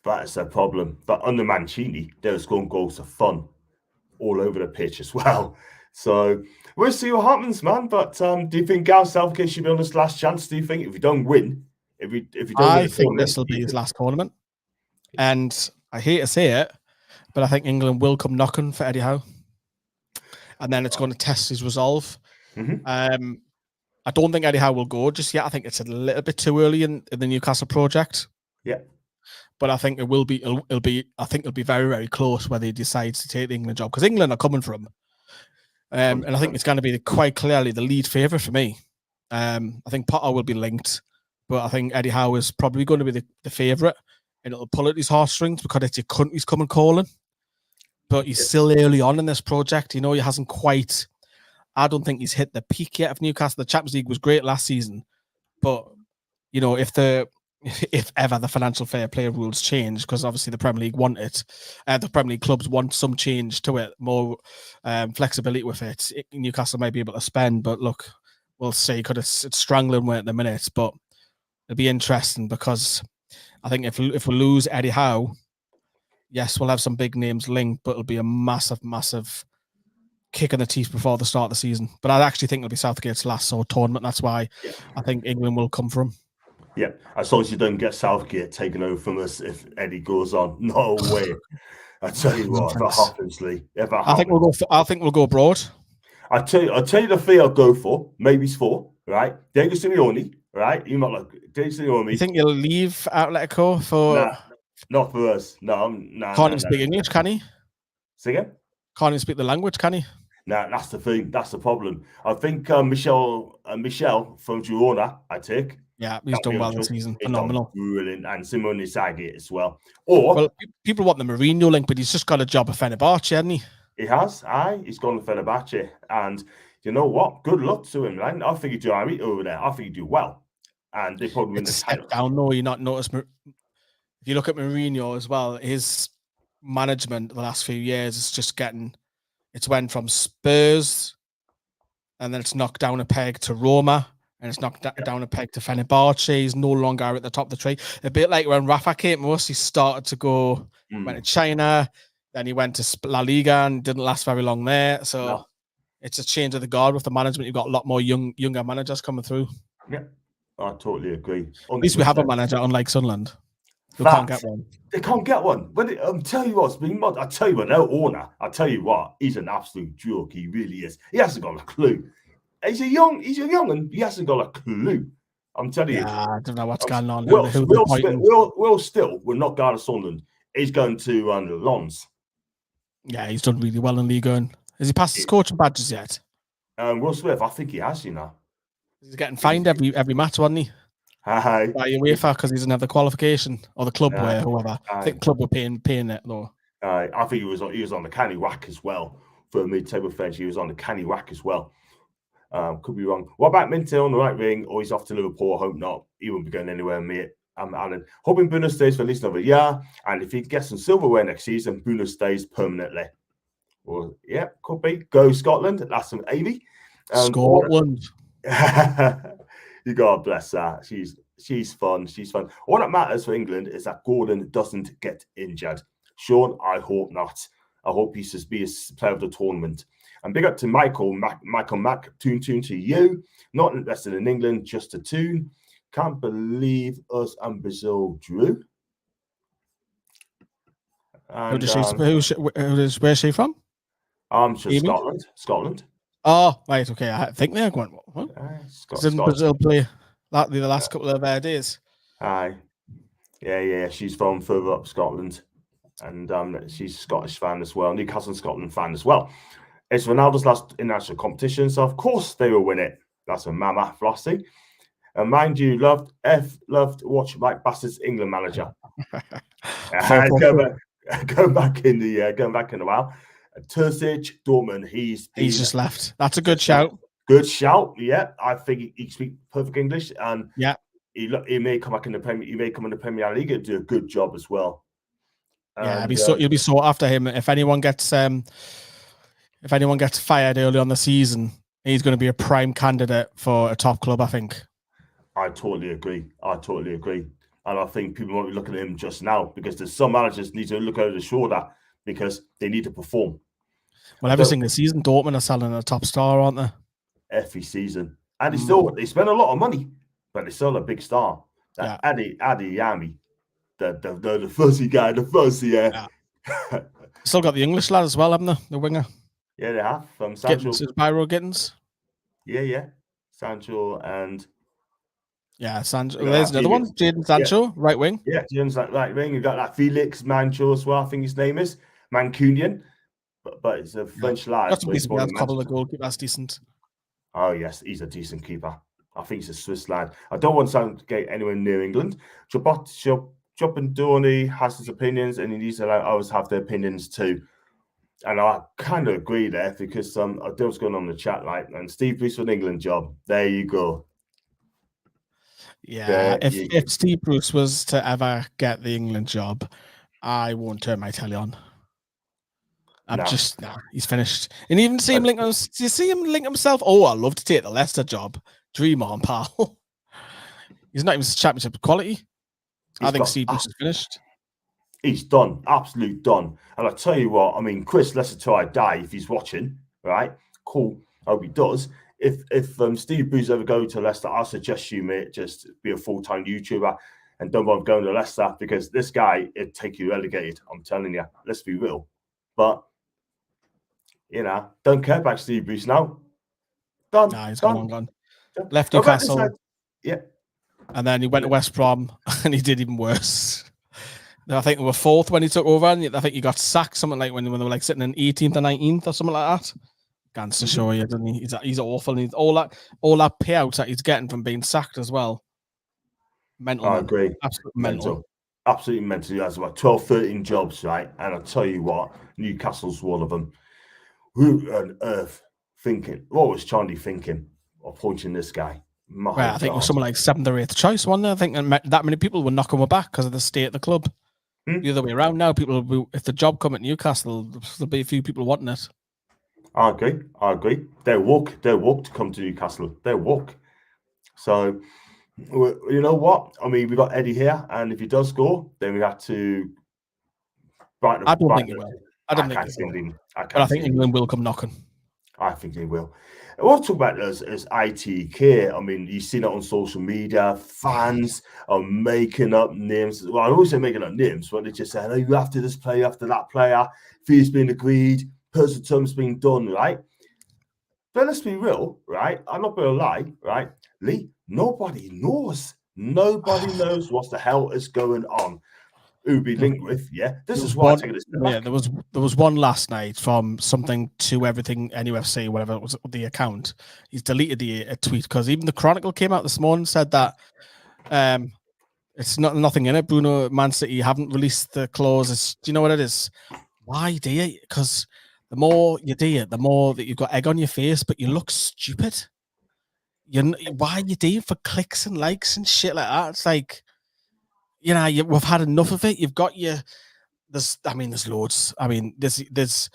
That is their problem. But under Mancini, they're scoring goals for fun all over the pitch as well. So we'll see what happens, man. But do you think Gareth Southgate should be on his last chance? Do you think if we don't win, if you don't I think this will be his last tournament. And I hate to say it, but I think England will come knocking for Eddie Howe. And then it's going to test his resolve. I don't think Eddie Howe will go just yet. I think it's a little bit too early in the Newcastle project. Yeah. But I think it'll be very, very close whether he decides to take the England job, because England are coming for him. And I think it's going to be quite clearly the lead favourite for me. I think Potter will be linked, but I think Eddie Howe is probably going to be the favourite, and it'll pull at his heartstrings because it's your country's coming calling. But he's still early on in this project. You know, he hasn't quite. I don't think he's hit the peak yet of Newcastle. The Champions League was great last season, but you know, if ever the financial fair play rules change, because obviously the Premier League want it, the Premier League clubs want some change to it, more flexibility with it. Newcastle might be able to spend, but look, we'll see, because it's strangling way at the minute. But it'll be interesting, because I think if we lose Eddie Howe, yes, we'll have some big names linked, but it'll be a massive, massive kick in the teeth before the start of the season. But I actually think it'll be Southgate's last tournament. That's why I think England will come for him. Yeah, as long as you don't get Southgate taken over from us if Eddie goes on. No way. I tell you what, if it happens, Lee. I think we'll go abroad. I tell you the three I'll go for. Maybe it's four, right? Diego Simeone, right? You might like Diego Simeone. You think you'll leave Atletico for? Nah, not for us. No. Can't even speak English, can he? Say again? Can't even speak the language, can he? Nah, that's the thing. That's the problem. I think Michel from Girona, I take. Yeah, he's done well this season. Phenomenal. Brilliant. And Simone Inzaghi as well. Well, people want the Mourinho link, but he's just got a job at Fenerbahce, hasn't he? He has. He's gone to Fenerbahce. And you know what? Good luck to him, man. I think he'd do all right over there. I think he'd do well. And they probably win the title. Down, no, you're not noticed. If you look at Mourinho as well, his management the last few years is just it's went from Spurs, and then it's knocked down a peg to Roma, and it's knocked down a peg to Fenerbahce. He's no longer at the top of the tree. A bit like when Rafa came to us, he started to go, went to China, then he went to La Liga and didn't last very long there. So it's a change of the guard with the management. You've got a lot more younger managers coming through. Yeah, I totally agree. 100%. At least we have a manager, unlike Sunderland. They can't get one. They can't get one. But I'll tell you what, it's been mad. I'll tell you what, no owner. I'll tell you what, he's an absolute joke. He really is. He hasn't got a clue. He's a young and he hasn't got a clue. I'm telling you. I don't know what's going on. Will Still will not go to Sunderland. He's going to Lons. Yeah, he's done really well in League One. Has he passed his coaching badges yet? Will Smith, I think he has, you know. He's getting fined every match, wasn't he? By UEFA because he's another qualification, or the club were, whoever. I think the club were paying it though. I think he was on the canny whack as well for a mid-table finish. He was on the canny whack as well. Could be wrong. What about Minter on the right wing? Or he's off to Liverpool? I hope not. He won't be going anywhere, mate. Alan. Hoping Bruno stays for at least another year, and if he gets some silverware next season, Bruno stays permanently. Well, yeah, could be. Go Scotland. That's some Avey. Scotland. You God bless her. She's fun. She's fun. All that matters for England is that Gordon doesn't get injured. Sean, I hope not. I hope he's just be a player of the tournament. And big up to Michael Mac, Toon to you. Not invested in England, just a Toon. Can't believe us and Brazil drew. And where's she from? just Amy? Scotland. Oh, right, okay. I think they're going. What? Didn't Brazil play the last couple of days? Aye, yeah. She's from further up Scotland, and she's a Scottish fan as well, Newcastle Scotland fan as well. It's Ronaldo's last international competition, so of course they will win it. That's a mama Flossie. And mind you, loved to watch Mike Bass's England manager. Going back in a while. Terzic, Dortmund, he's just left. That's a good shout. Good shout. Yeah, I think he speaks perfect English, and yeah, he may come back in the Premier. He may come in the Premier League and do a good job as well. Yeah, you'll be sought after him. If anyone gets fired early on the season, he's going to be a prime candidate for a top club, I think. I totally agree. And I think people won't be looking at him just now, because there's some managers need to look over the shoulder because they need to perform. Well, every single season, Dortmund are selling a top star, aren't they? Every season. And they spend a lot of money, but they're still a big star. Adi Yami, the fuzzy guy, Still got the English lad as well, haven't they? The winger. Yeah, they have. From Sancho. Byro Gittins. Yeah. Sancho and... Yeah, Sancho. There's another one. Jadon Sancho, right wing. Yeah, Jadon's right wing. You got that Felix Mancho as well, I think his name is. Mancunian. But it's a French lad. That's a couple of goalkeepers. That's decent. Oh, yes, he's a decent keeper. I think he's a Swiss lad. I don't want to get anywhere near England. Jopandoni has his opinions, and he needs to let others have their opinions too. And I kind of agree there, because I don't know what's going on in the chat, like, and Steve Bruce for an England job. There you go. Yeah, if Steve Bruce was to ever get the England job, I won't turn my telly on. He's finished. And even see him link. Do you see him link himself? Oh, I'd love to take the Leicester job. Dream on, pal. He's not even championship quality. I think Steve Bruce is finished. He's done, absolute done. And I tell you what, I mean, Chris Leicester till I die, if he's watching, right? Cool. I hope he does. If Steve Bruce ever go to Leicester, I suggest you, mate, just be a full-time YouTuber and don't bother going to Leicester, because this guy, it'd take you relegated. I'm telling you. Let's be real. But don't care about Steve Bruce now. Done. Nah, he's gone. Left Newcastle. Yeah. And then he went to West Brom, and he did even worse. I think they were fourth when he took over, and I think he got sacked, something like when they were like sitting in 18th or 19th or something like that. Gans to show you, doesn't he? He's awful. And all that payouts that he's getting from being sacked as well. Mental. I agree. Absolutely mental. Absolutely mental. He has about 12, 13 jobs, right? And I'll tell you what, Newcastle's one of them. Who on earth thinking? What was Charlie thinking of poaching this guy? Well, I think it was someone like 7th or 8th choice, wasn't there? I think that many people were knocking him back because of the state of the club. The other way around now, if the job come at Newcastle, there'll be a few people wanting it. I agree. They'll walk to come to Newcastle. They'll walk. So, you know what? I mean, we got Eddie here, and if he does score, then we have to. I don't think he will. But I think England will come knocking. I think they will. I want to talk about this as ITK. I mean, you've seen it on social media. Fans are making up names. Well, I always say making up names, but they just say, "Oh, you after this player, after that player. Fee's been agreed. Person terms been done." Right? But let's be real, right? I'm not going to lie, right? Lee, nobody knows. Nobody knows what the hell is going on. Who be linked with? Yeah, this is why I'm taking this back. Yeah, there was one last night from something to everything NUFC, whatever it was, the account. He's deleted a tweet because even the Chronicle came out this morning, said that it's nothing in it. Bruno, Man City haven't released the clauses. Do you know what it is? Why do you? Because the more you do it, the more that you've got egg on your face, but you look stupid. Why are you doing for clicks and likes and shit like that? It's like, we've had enough of it. You've got there's loads. I mean, there's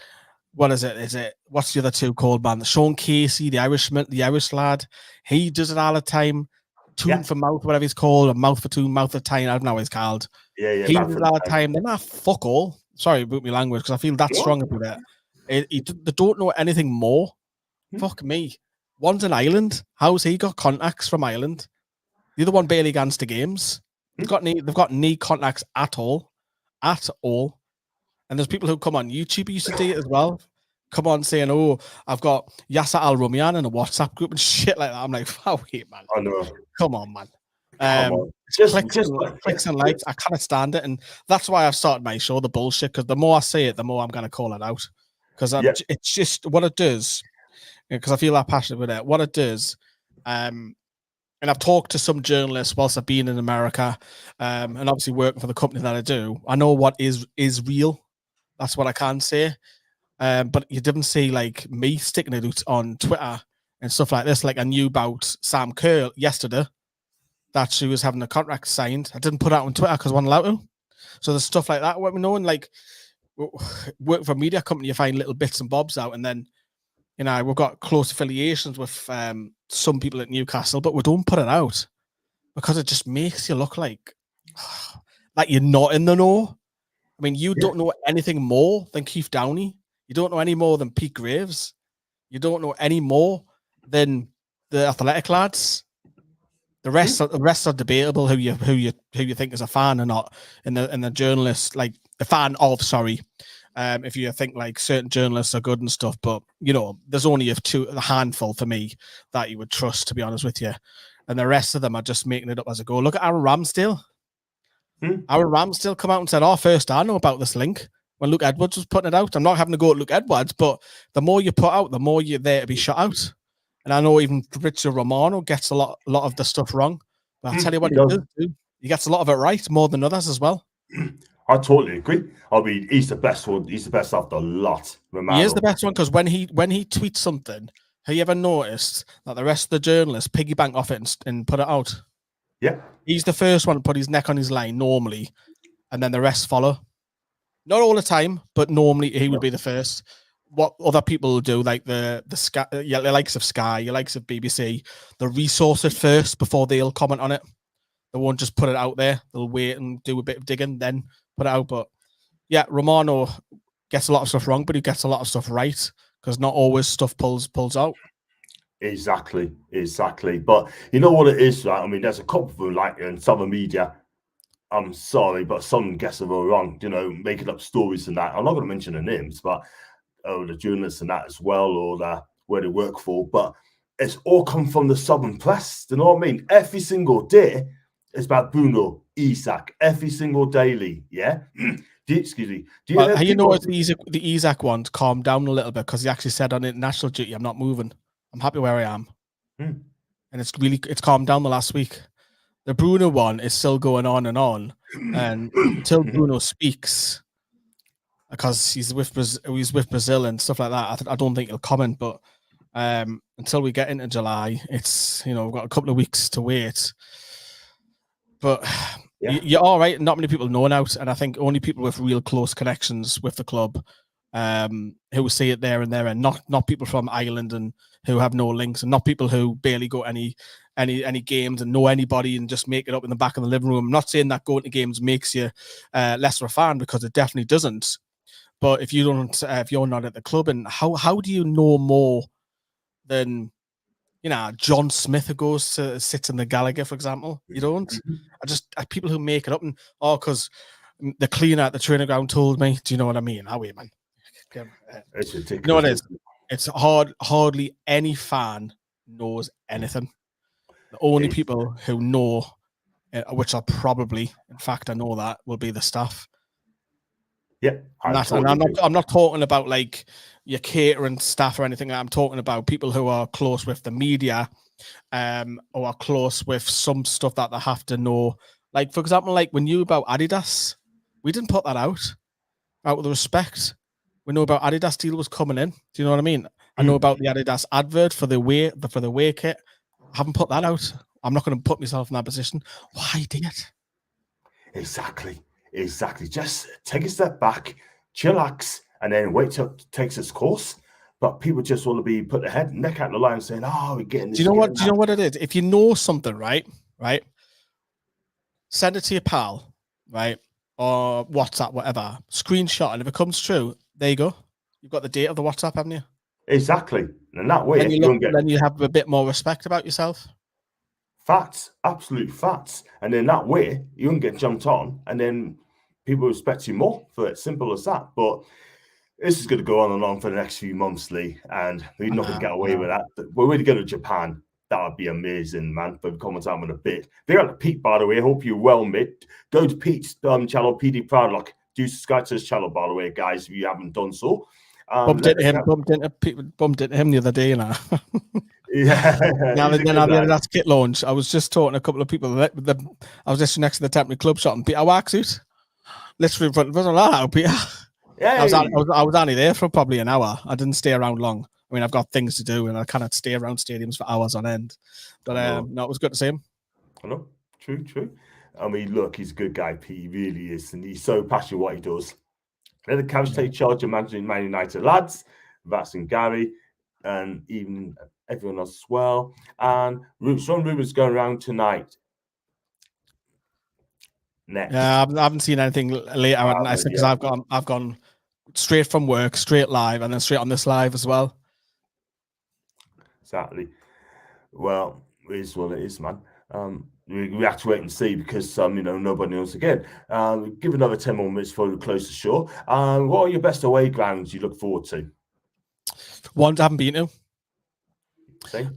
what is it? What's the other two called, man? Sean Casey, the Irish lad. He does it all the time. Toon for mouth, whatever he's called, or mouth for Toon, mouth for Tyne. I don't know what he's called. Yeah. He does it all the time. They're not fuck all. Sorry about my language, because I feel that strong about it. They don't know anything more. Fuck me. One's in Ireland. How's he got contacts from Ireland? The other one barely gets to games. They've got any contacts at all. And And there's people who come on YouTube who used to do it as well. Come on saying, "Oh, I've got Yasser Al Rumayyan in a WhatsApp group and shit like that." I'm like, "Oh, wait, man. I know. Come on, man." Come on. Clicks and likes. I can't stand it, and that's why I've started my show, the bullshit. Because the more I say it, the more I'm going to call it out. Because it's just what it does. Because I feel that passionate with it. What it does, and I've talked to some journalists whilst I've been in America, and obviously working for the company that I do. I know what is real. That's what I can say. But you didn't see like me sticking it out on Twitter and stuff like this. Like I knew about Sam Kerr yesterday that she was having a contract signed. I didn't put it out on Twitter because I wasn't allowed to. So there's stuff like that. What we know, and like work for a media company, you find little bits and bobs out, and then we've got close affiliations with some people at Newcastle, but we don't put it out because it just makes you look like you're not in the know. I mean, you don't know anything more than Keith Downey. You don't know any more than Pete Graves. You don't know any more than the Athletic lads. The rest are debatable. Who you think is a fan or not, and the journalists, like the fan of, sorry. If you think like certain journalists are good and stuff, but there's only a handful for me that you would trust, to be honest with you, and the rest of them are just making it up as I go. Look at Aaron Ramsdale. Aaron Ramsdale come out and said, first I know about this link when Luke Edwards was putting it out. I'm not having to go at Luke Edwards, but the more you put out, the more you're there to be shut out. And I know even Fabrizio Romano gets a lot of the stuff wrong, but I'll tell you what he does do. He gets a lot of it right, more than others as well. I totally agree. I mean, he's the best one. He's the best after a lot. Romano. He is the best one because when he tweets something, have you ever noticed that the rest of the journalists piggyback off it and put it out? Yeah. He's the first one to put his neck on his line normally, and then the rest follow. Not all the time, but normally he would be the first. What other people do, like the Sky, the likes of Sky, the likes of BBC, they'll resource it first before they'll comment on it. They won't just put it out there. They'll wait and do a bit of digging, then put it out. But yeah, Romano gets a lot of stuff wrong, but he gets a lot of stuff right because not always stuff pulls out. Exactly. But you know what it is, right? I mean, there's a couple of them, like in Southern media. I'm sorry, but some guess are wrong, making up stories and that. I'm not going to mention the names, but the journalists and that as well, or where they work for. But it's all come from the Southern press. Do you know what I mean? Every single day, it's about Bruno, Isak, every single daily. Yeah. Excuse me. You know the Isak ones calmed down a little bit because he actually said on international duty, "I'm not moving. I'm happy where I am," and it's calmed down the last week. The Bruno one is still going on, and until Bruno speaks, because he's with Brazil and stuff like that, I don't think he'll comment. But until we get into July, it's we've got a couple of weeks to wait. But you're all right. Not many people know now, and I think only people with real close connections with the club who see it there and there, and not people from Ireland and who have no links, and not people who barely go any games and know anybody and just make it up in the back of the living room. I'm not saying that going to games makes you less of a fan, because it definitely doesn't. But if you're not at the club, and how do you know more than John Smith who sits in the Gallagher, for example? You don't. People who make it up and because the cleaner at the training ground told me. Do you know what I mean? Wait, man. It's ridiculous. You know what it is? It's hardly any fan knows anything. The only people who know, which are probably, in fact, I know that, will be the staff. Yeah, I'm not talking about like your catering staff or anything. I'm talking about people who are close with the media, or are close with some stuff that they have to know. Like, for example, like when you about Adidas, we didn't put that out of respect. We know about Adidas deal was coming in. Do you know what I mean? I know about the Adidas advert for the away kit. I haven't put that out. I'm not going to put myself in that position. Why did it? Exactly. Just take a step back, chillax, and then wait till it takes its course. But people just want to be put their head neck out the line saying, we're getting this. Do you know what it is? If you know something, right? Send it to your pal, right? Or WhatsApp, whatever. Screenshot, and if it comes true, there you go. You've got the date of the WhatsApp, haven't you? Exactly. And that way, then you have a bit more respect about yourself. Facts, absolute facts. And then that way, you don't get jumped on. And then people respect you more for it. Simple as that. But this is going to go on and on for the next few months, Lee, and we're not going to get away with that. We're really going to Japan. That would be amazing, man. But comment on in a bit. Big up to Pete, by the way. I hope you're well, mate. Go to Pete's channel, PD Proudlock. Do subscribe to his channel, by the way, guys, if you haven't done so. Bumped into him the other day, you know. Yeah. Now that's kit launch. I was just talking to a couple of people. I was just next to the temporary club shop, and Peter wax suit, literally in front of us. Peter. Yeah, I was only there for probably an hour. I didn't stay around long. I mean, I've got things to do, and I cannot stay around stadiums for hours on end. But no, it was good to see him. I know, true. I mean, look, he's a good guy, Pete. He really is, and he's so passionate what he does. Let the couch take charge of managing Man United lads, Vats and Gary, and even everyone else as well. And some rumors going around tonight. Next. Yeah, I haven't seen anything later because I've gone straight from work, straight live, and then straight on this live as well. Exactly. Well, it is what it is, man. We have to wait and see because nobody knows again. Give another 10 more minutes before we close the show. What are your best away grounds you look forward to? Ones I haven't been to. Same.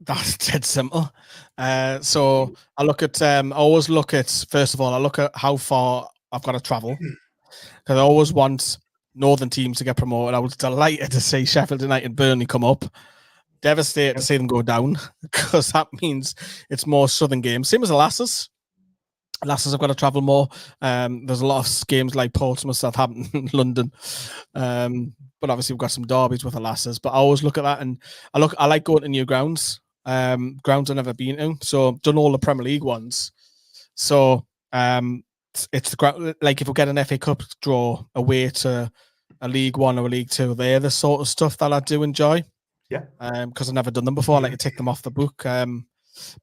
That's dead simple. So I look at always look at, first of all, I look at how far I've got to travel, because I always want northern teams to get promoted. I was delighted to see Sheffield United and Burnley come up. Devastated to see them go down, because that means it's more southern games. Same as the Lasses. Lasses have got to travel more. There's a lot of games like Portsmouth, Southampton, London. But obviously we've got some derbies with the Lasses. But I always look at that, and I like going to new grounds. Grounds I've never been to. So I've done all the Premier League ones. So it's the ground, like if we get an FA Cup draw away to a League One or a League Two, they're the sort of stuff that I do enjoy. Yeah. Because I've never done them before. I like to take them off the book. But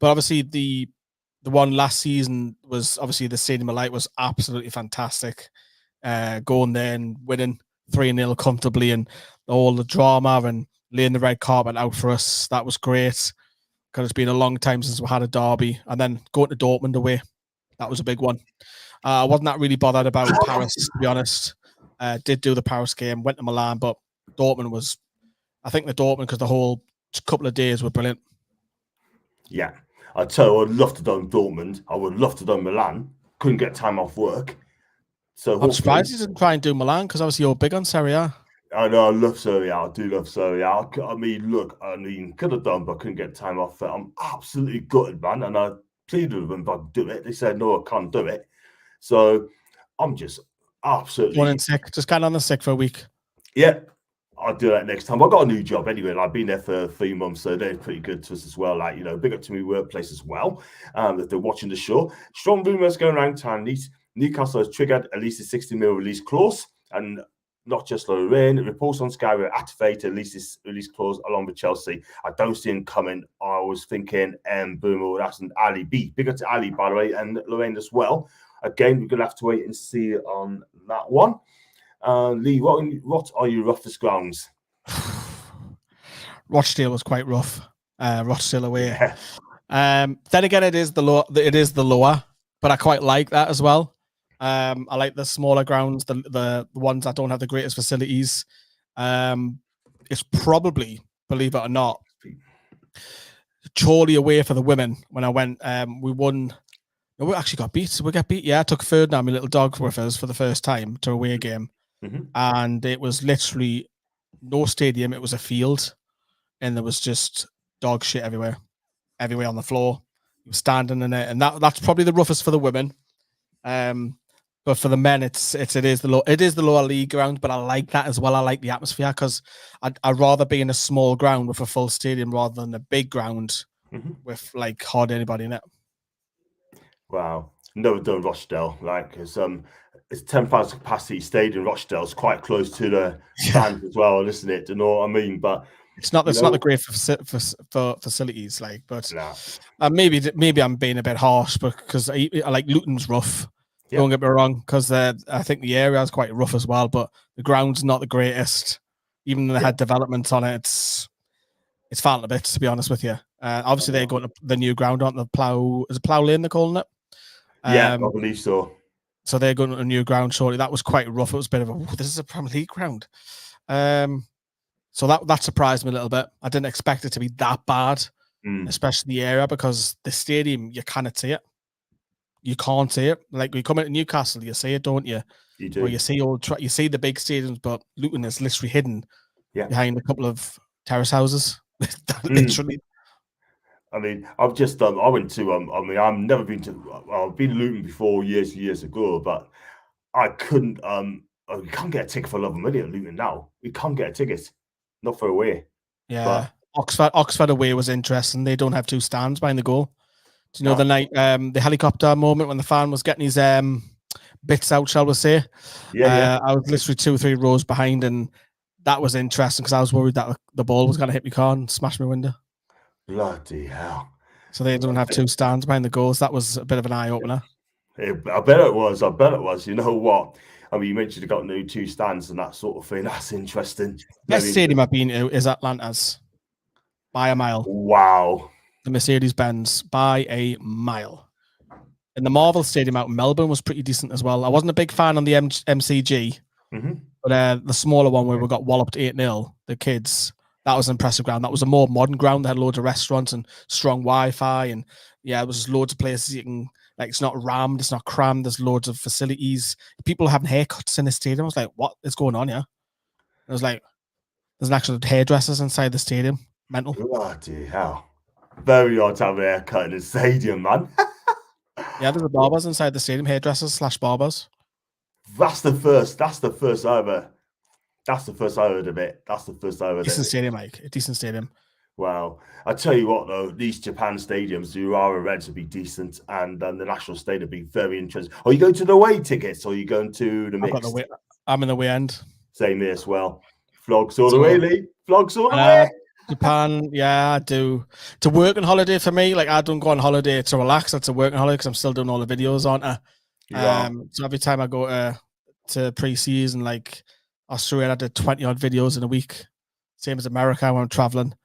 obviously the one last season was obviously the Stadium of Light was absolutely fantastic. Going there and winning 3-0 comfortably, and all the drama and laying the red carpet out for us. That was great, because it's been a long time since we had a derby. And then going to Dortmund away, that was a big one. I wasn't that really bothered about Paris, to be honest. Did do the Paris game, went to Milan, but Dortmund was, I think because the whole couple of days were brilliant. Yeah. I tell you, I'd love to done Dortmund. I would love to done Milan. Couldn't get time off work. So I'm surprised you didn't try and do Milan, because obviously you're big on Serie A. I know, I love Serie A. I do love Serie A. I mean, could have done, but couldn't get time off. I'm absolutely gutted, man. And I pleaded with them if I could do it. They said, no, I can't do it. So I'm just absolutely... One in sick. Just get on the sick for a week. Yeah. I'll do that next time. I've got a new job anyway, and I've been there for 3 months, so they're pretty good to us as well. Like, big up to my workplace as well, if they're watching the show. Strong rumours going around town. Newcastle has triggered at least a 60 million release clause, and not just Lorraine. Reports on Sky were activated Olise's release clause along with Chelsea. I don't see him coming. I was thinking Boomer, that's an Ali B. Big up to Ali, by the way, and Lorraine as well. Again, we're going to have to wait and see on that one. Lee, what are your roughest grounds? Rochdale was quite rough. Rochdale away. Yeah. Then again, it is the lower, but I quite like that as well. I like the smaller grounds, the ones that don't have the greatest facilities. It's probably, believe it or not, Chorley away for the women. When I went, we won. We actually got beat. We got beat. Yeah, I took third now, my little dog with us for the first time to a away game. And it was literally no stadium. It was a field, and there was just dog shit everywhere on the floor. You were standing in it, and that's probably the roughest for the women. But for the men, it is the lower league ground. But I like that as well. I like the atmosphere, because I'd rather be in a small ground with a full stadium rather than a big ground with like hardly anybody in it. Wow, never done Rochdale, because it's 10,000 capacity stadium. Rochdale's quite close to the fans as well, isn't it? Do you know what I mean? But it's not the great for facilities, but maybe I'm being a bit harsh, because I like Luton's rough. Yeah. Don't get me wrong, because I think the area is quite rough as well, but the ground's not the greatest. Even though they had developments on it, it's falling a bit, to be honest with you. Obviously, they're going to the new ground on the Plough. Is it Plough Lane they're calling it? Yeah, I believe so. So they're going to a new ground shortly. That was quite rough. It was a bit of this is a Premier League ground. So that surprised me a little bit. I didn't expect it to be that bad, especially the area, because the stadium, you cannot see it. You can't see it. Like, we come into Newcastle, you see it, don't you? You do. Where you see you see the big stadiums, but Luton is literally hidden behind a couple of terrace houses. Literally. I mean, I've just done. I went to. I mean, I've never been to. I've been to Luton before years ago, but I couldn't. You can't get a ticket for 11 million at Luton now. You can't get a ticket, not for away. Yeah, but Oxford away was interesting. They don't have 2 stands behind the goal. Do you know the night, the helicopter moment when the fan was getting his bits out, shall we say? Yeah. I was literally 2 or 3 rows behind, and that was interesting because I was worried that the ball was going to hit my car and smash my window. Bloody hell! So they don't have 2 stands behind the goals. That was a bit of an eye opener. I bet it was. I bet it was. You know what? I mean, you mentioned you got new 2 stands and that sort of thing. That's interesting. Best stadium I've been to is Atlanta's by a mile. Wow. The Mercedes-Benz by a mile. And the Marvel Stadium out in Melbourne was pretty decent as well. I wasn't a big fan on the MCG, but the smaller one where we got walloped 8-0, the kids, that was an impressive ground. That was a more modern ground. They had loads of restaurants and strong Wi-Fi, and yeah, there was loads of places you can, like, it's not rammed, it's not crammed. There's loads of facilities. People having haircuts in the stadium. I was like, what is going on here? I was like, there's an actual hairdressers inside the stadium. Mental. Bloody hell. Very odd to have a haircut in the stadium, man. Yeah, there's barbers inside the stadium, hairdressers / barbers. That's the first I ever. That's the first I heard of it. That's the first I heard of it. Decent stadium, Mike. A decent stadium. Wow. I tell you what, though, these Japan stadiums, the Urawa Reds would be decent, and the National Stadium would be very interesting. Are you going to the away tickets, or are you going to the mixed? I'm in the way end. Same here as well. Vlogs all the way, Lee. Vlogs all the way. Japan, yeah, I do. It's a working holiday for me. Like, I don't go on holiday to relax. It's a working holiday because I'm still doing all the videos, aren't I? So every time I go to pre-season, like Australia, I did 20-odd videos in a week. Same as America when I'm traveling.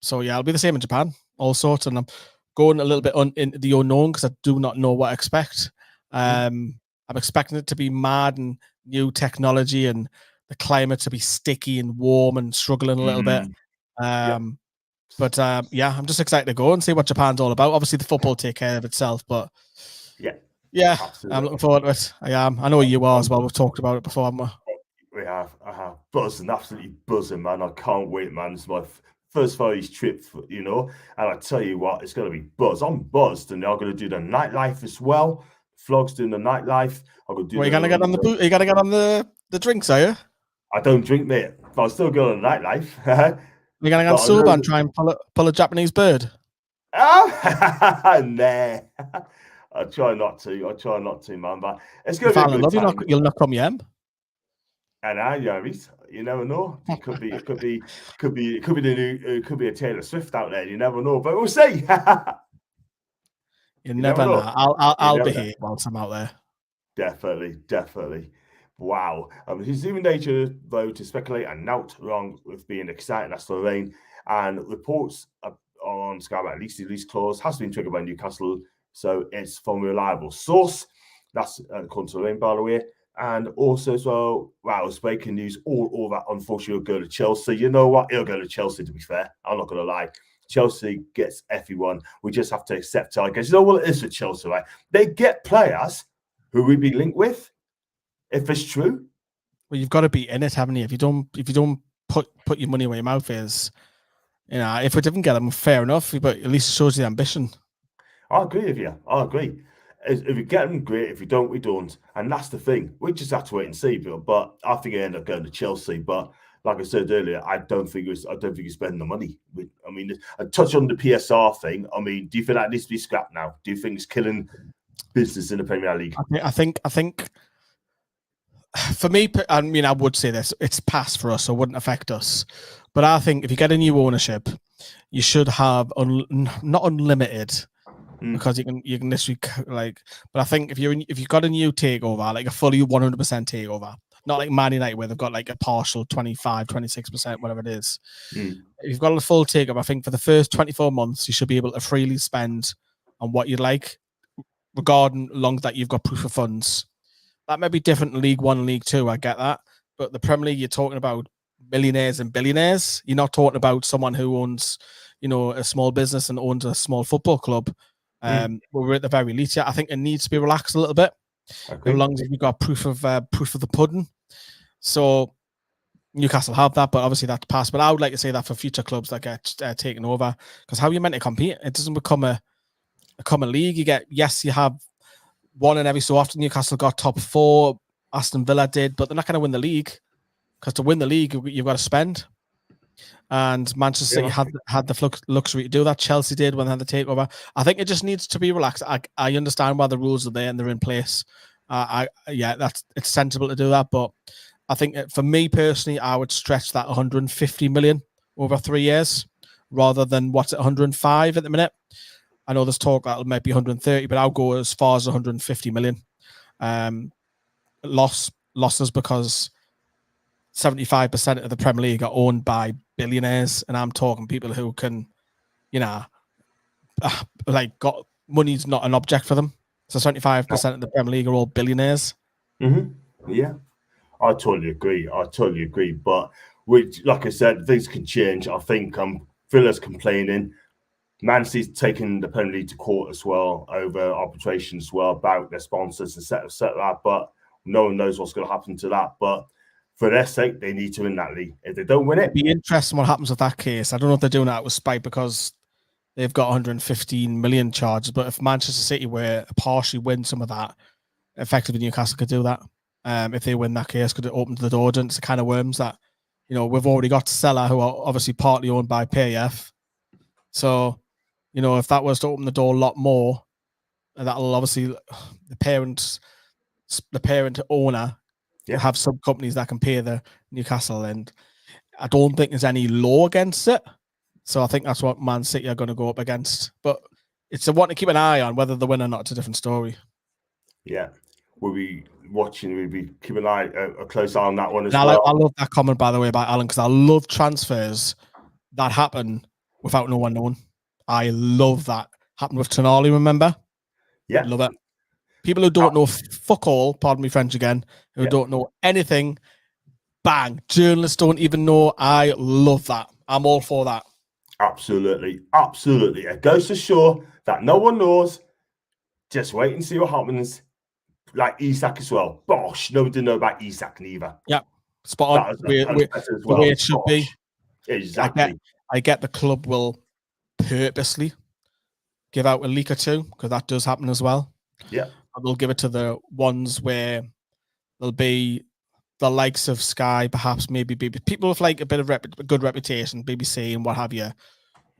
So yeah, I'll be the same in Japan, all sorts. And I'm going a little bit into the unknown because I do not know what I expect. I'm expecting it to be mad and new technology, and the climate to be sticky and warm and struggling a little bit. But yeah, I'm just excited to go and see what Japan's all about. Obviously, the football take care of itself, but yeah, absolutely. I'm looking forward to it. I am. I know you are as well. We've talked about it before, haven't we? We have. I have. Buzzing, absolutely buzzing, man. I can't wait, man. It's my first Far East trip, you know. And I tell you what, it's going to be buzz. I'm buzzed, and they're going to do the nightlife as well. Vlogs doing the nightlife. I'm going to do. Well, you going to get on the boot? You got to get on the drinks, are you? I don't drink, mate, but I'll still go on the nightlife. You're going to go sober and try and pull a Japanese bird? Nah. I try not to, man. But it's going to be a good time. You'll not come home. And you never know. It could be a Taylor Swift out there. You never know, but we'll see. You never know. I'll be here whilst I'm out there. Definitely. Wow. His human nature, though, to speculate and not wrong with being excited. That's Lorraine. And reports on Sky about the lease clause has been triggered by Newcastle, so it's from a reliable source. That's according to Lorraine, by the way. And also as well, wow, it's breaking news. All that unfortunately will go to Chelsea. You know what? It'll go to Chelsea, to be fair. I'm not going to lie. Chelsea gets everyone. We just have to accept it. I guess you know what it is with Chelsea, right? They get players who we be linked with, if it's true. Well, you've got to be in it, haven't you? If you don't put your money where your mouth is, you know, if we didn't get them, fair enough. But at least it shows you the ambition. I agree with you. I agree. If we get them, great. If we don't, we don't. And that's the thing. We just have to wait and see. But I think I end up going to Chelsea. But like I said earlier, I don't think he's spending the money. I mean, a touch on the PSR thing. I mean, do you think that needs to be scrapped now? Do you think it's killing business in the Premier League? I think for me, I mean, I would say this: it's past for us, so it wouldn't affect us. But I think if you get a new ownership, you should have not unlimited. Because you can literally like, but I think if you've got a new takeover, like a fully 100% takeover, not like Man United where they've got like a partial 25, 26%, whatever it is. If you've got a full takeover, I think for the first 24 months you should be able to freely spend on what you like, regarding long that you've got proof of funds. That may be different in League One and League Two. I get that, but the Premier League, you're talking about millionaires and billionaires. You're not talking about someone who owns, a small business and owns a small football club. We're at the very least. Yeah, I think it needs to be relaxed a little bit. As long as you've got proof of the pudding. So Newcastle have that, but obviously that's passed. But I would like to say that for future clubs that get taken over, because how are you meant to compete? It doesn't become a common league. You have one and every so often. Newcastle got top 4, Aston Villa did, but they're not going to win the league, because to win the league you've got to spend. And Manchester City had the luxury to do that. Chelsea did when they had the takeover. I think it just needs to be relaxed. I understand why the rules are there and they're in place. It's sensible to do that, but I think for me personally, I would stretch that 150 million over 3 years rather than what's at 105 at the minute. I know there's talk that it might be 130, but I'll go as far as 150 million. Losses because 75% of the Premier League are owned by billionaires, and I'm talking people who can, got money's not an object for them. So 75% of the Premier League are all billionaires. Yeah, I totally agree. But like I said, things can change. I think Villa's complaining. Man City's taking the Premier League to court as well over arbitration as well about their sponsors, etc. But no one knows what's going to happen to that. But for their sake, they need to win that league. If they don't win it, it'd be interesting what happens with that case. I don't know if they're doing that with spite because they've got 115 million charges. But if Manchester City were to partially win some of that, effectively Newcastle could do that. If they win that case, could it open the door to kind of worms that, we've already got Stella, who are obviously partly owned by PAF. So, if that was to open the door a lot more, that'll obviously the parent owner have some companies that can pay the Newcastle, and I don't think there's any law against it. So I think that's what Man City are going to go up against. But it's a one to keep an eye on. Whether they win or not, it's a different story. Yeah, we'll be watching. We'll be keeping an eye, a close eye on that one as well. I love that comment, by the way, by Alan, because I love transfers that happen without no one knowing. I love that. Happened with Tonali, remember? Yeah, love it. People who don't know fuck all, pardon me French again, who don't know anything, bang. Journalists don't even know. I love that. I'm all for that. Absolutely. It goes to show that no one knows. Just wait and see what happens. Like Isak as well. Bosh. No one didn't know about Isak neither. Yeah. Spot on. The way it should be. Exactly. I get the club will purposely give out a leak or two, because that does happen as well. Yeah. And they'll give it to the ones where there'll be the likes of Sky, perhaps maybe people with like a bit of good reputation, BBC and what have you.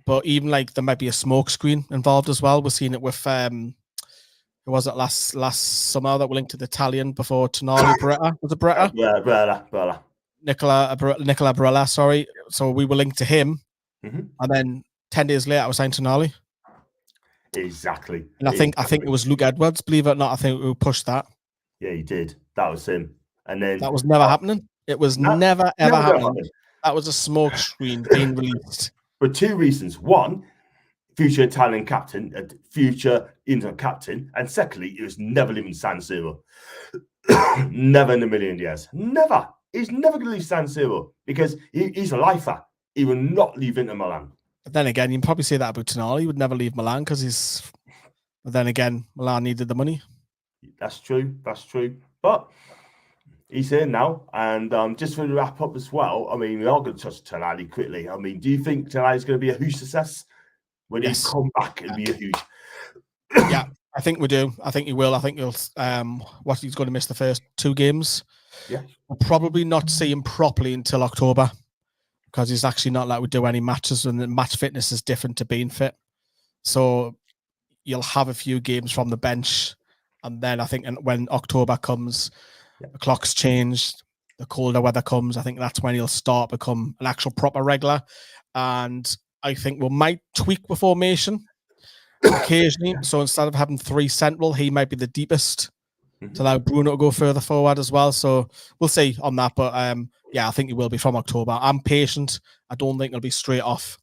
But even like there might be a smoke screen involved as well. We're seeing it with who was it last summer that we linked to the Italian before Tonali Barella? Was it Barella? Yeah, Barella. Nicola Barella, sorry. So we were linked to him, and then 10 days later I was signed Tonali. Exactly. And I think it was Luke Edwards, believe it or not, I think who pushed that. Yeah, he did. That was him. And then that was never happening. It was never happening. That was a smoke screen being released. For two reasons. One, future Italian captain, future Inter captain, and secondly, it was never leaving San Siro. Never in a million years. Never. He's never going to leave San Siro because he's a lifer. He will not leave Inter Milan. But then again, you can probably say that about Tonali. He would never leave Milan because he's. But then again, Milan needed the money. That's true. But he's here now. And just for the wrap up as well, I mean, we are going to touch Tonali quickly. I mean, do you think Tonali is going to be a huge success? When he come back, it'll be a huge. Yeah, I think we do. I think he will. I think he'll. He's going to miss the first 2 games. Yeah. We'll probably not see him properly until October, because he's actually not allowed to do any matches, and the match fitness is different to being fit. So you'll have a few games from the bench, and then I think when October comes, the clock's changed, the colder weather comes, I think that's when he'll start become an actual proper regular. And I think we might tweak the formation occasionally. So instead of having 3 central, he might be the deepest to allow Bruno to go further forward as well. So we'll see on that. But I think it will be from October. I'm patient. I don't think it'll be straight off.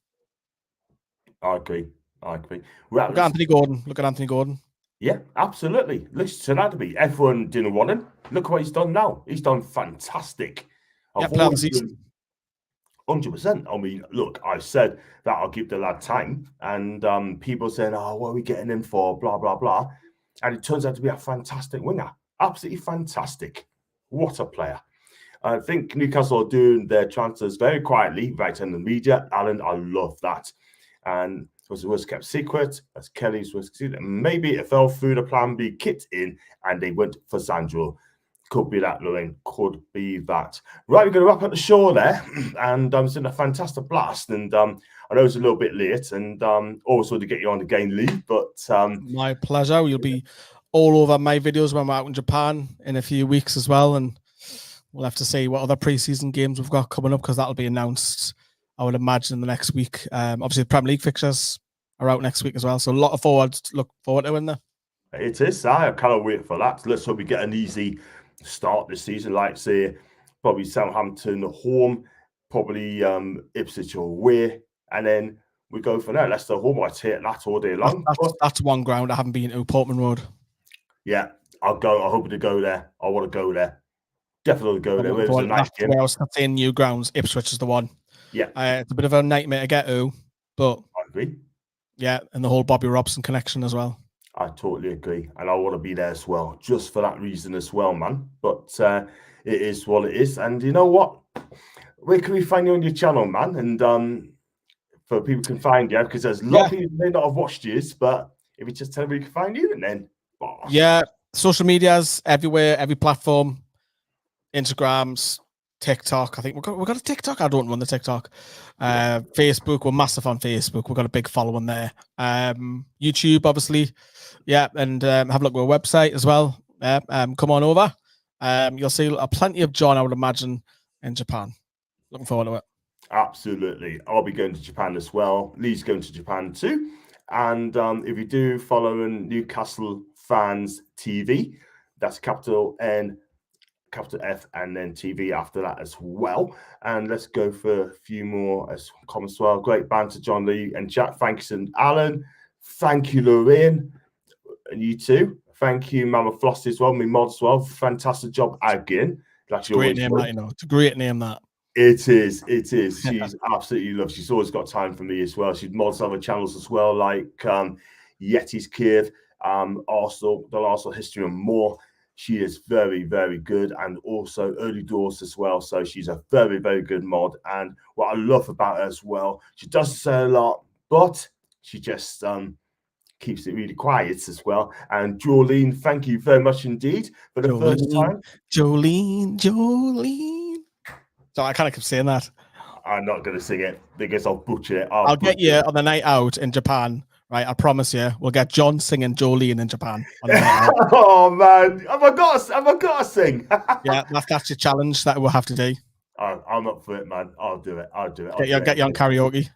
I agree. Look at Anthony Gordon. Yeah, absolutely. Listen to that. Everyone didn't want him. Look what he's done now. He's done fantastic. Yeah, I've player of the always season. been 100%. I mean, look, I said that I'll give the lad time, and people saying, "Oh, what are we getting him for?" Blah blah blah, and it turns out to be a fantastic winger. Absolutely fantastic. What a player! I think Newcastle are doing their transfers very quietly, right in the media. Alan, I love that. And it was the worst kept secret, as Kelly's was secret. Maybe it fell through the plan B kit in and they went for Sandro. Could be that, Lorraine. Could be that. Right, we're going to wrap up the show there. And it's been a fantastic blast. And I know it's a little bit late and also to get you on the game leave, but my pleasure. You'll be all over my videos when we're out in Japan in a few weeks as well. And we'll have to see what other preseason games we've got coming up because that'll be announced, I would imagine, in the next week. Obviously, the Premier League fixtures are out next week as well. So a lot of look forward to in there. It is. I cannot wait for that. Let's hope we get an easy start this season. Like, say, probably Southampton home, probably Ipswich away, and then we go for that. Leicester home. I take that all day long. That's one ground I haven't been to, Portman Road. Yeah, I'll go. I hope to go there. I want to go there. Definitely go there. It was a nice game. Where I was saying new grounds. Ipswich is the one. Yeah, it's a bit of a nightmare to get to, but I agree. Yeah, and the whole Bobby Robson connection as well. I totally agree, and I want to be there as well, just for that reason as well, man. But it is what it is, and you know what? Where can we find you on your channel, man? And for people can find you, because there's a lot of people who may not have watched yours, but if you just tell them where you can find you, and then yeah, social medias everywhere, every platform, Instagrams, TikTok. I think we've got a TikTok. I don't run the TikTok. Facebook, we're massive on Facebook. We've got a big following there. YouTube, obviously. Yeah, and have a look at our website as well. Come on over. You'll see plenty of John, I would imagine, in Japan. Looking forward to it. Absolutely. I'll be going to Japan as well. Lee's going to Japan too. And if you do follow Newcastle Fans TV, that's capital N, capital F, and then TV after that as well. And let's go for a few more as comments as well. Great banter, John Lee and Jack. Thanks, and Alan. Thank you, Lorraine. And you too. Thank you, Mama Floss as well, me mod as well. Fantastic job again. That's great name, that, you know. It's a great name, that. It is. It is. She's absolutely lovely. She's always got time for me as well. She mods other channels as well, like Yeti's Kiev, Arsenal, the Arsenal history, and more. She is very, very good, and also early doors as well. So she's a very, very good mod. And what I love about her as well, she doesn't say a lot, but she just keeps it really quiet as well. And Jolene, thank you very much indeed for the first time. Jolene. So I kind of keep saying that. I'm not going to sing it because I'll butcher it. I'll get you on the night out in Japan, right? I promise you. We'll get John singing Jolene in Japan. On the night out. Oh man, have I got to sing? Yeah, that's your challenge that we'll have to do. I'm up for it, man. I'll do it. Get you on karaoke.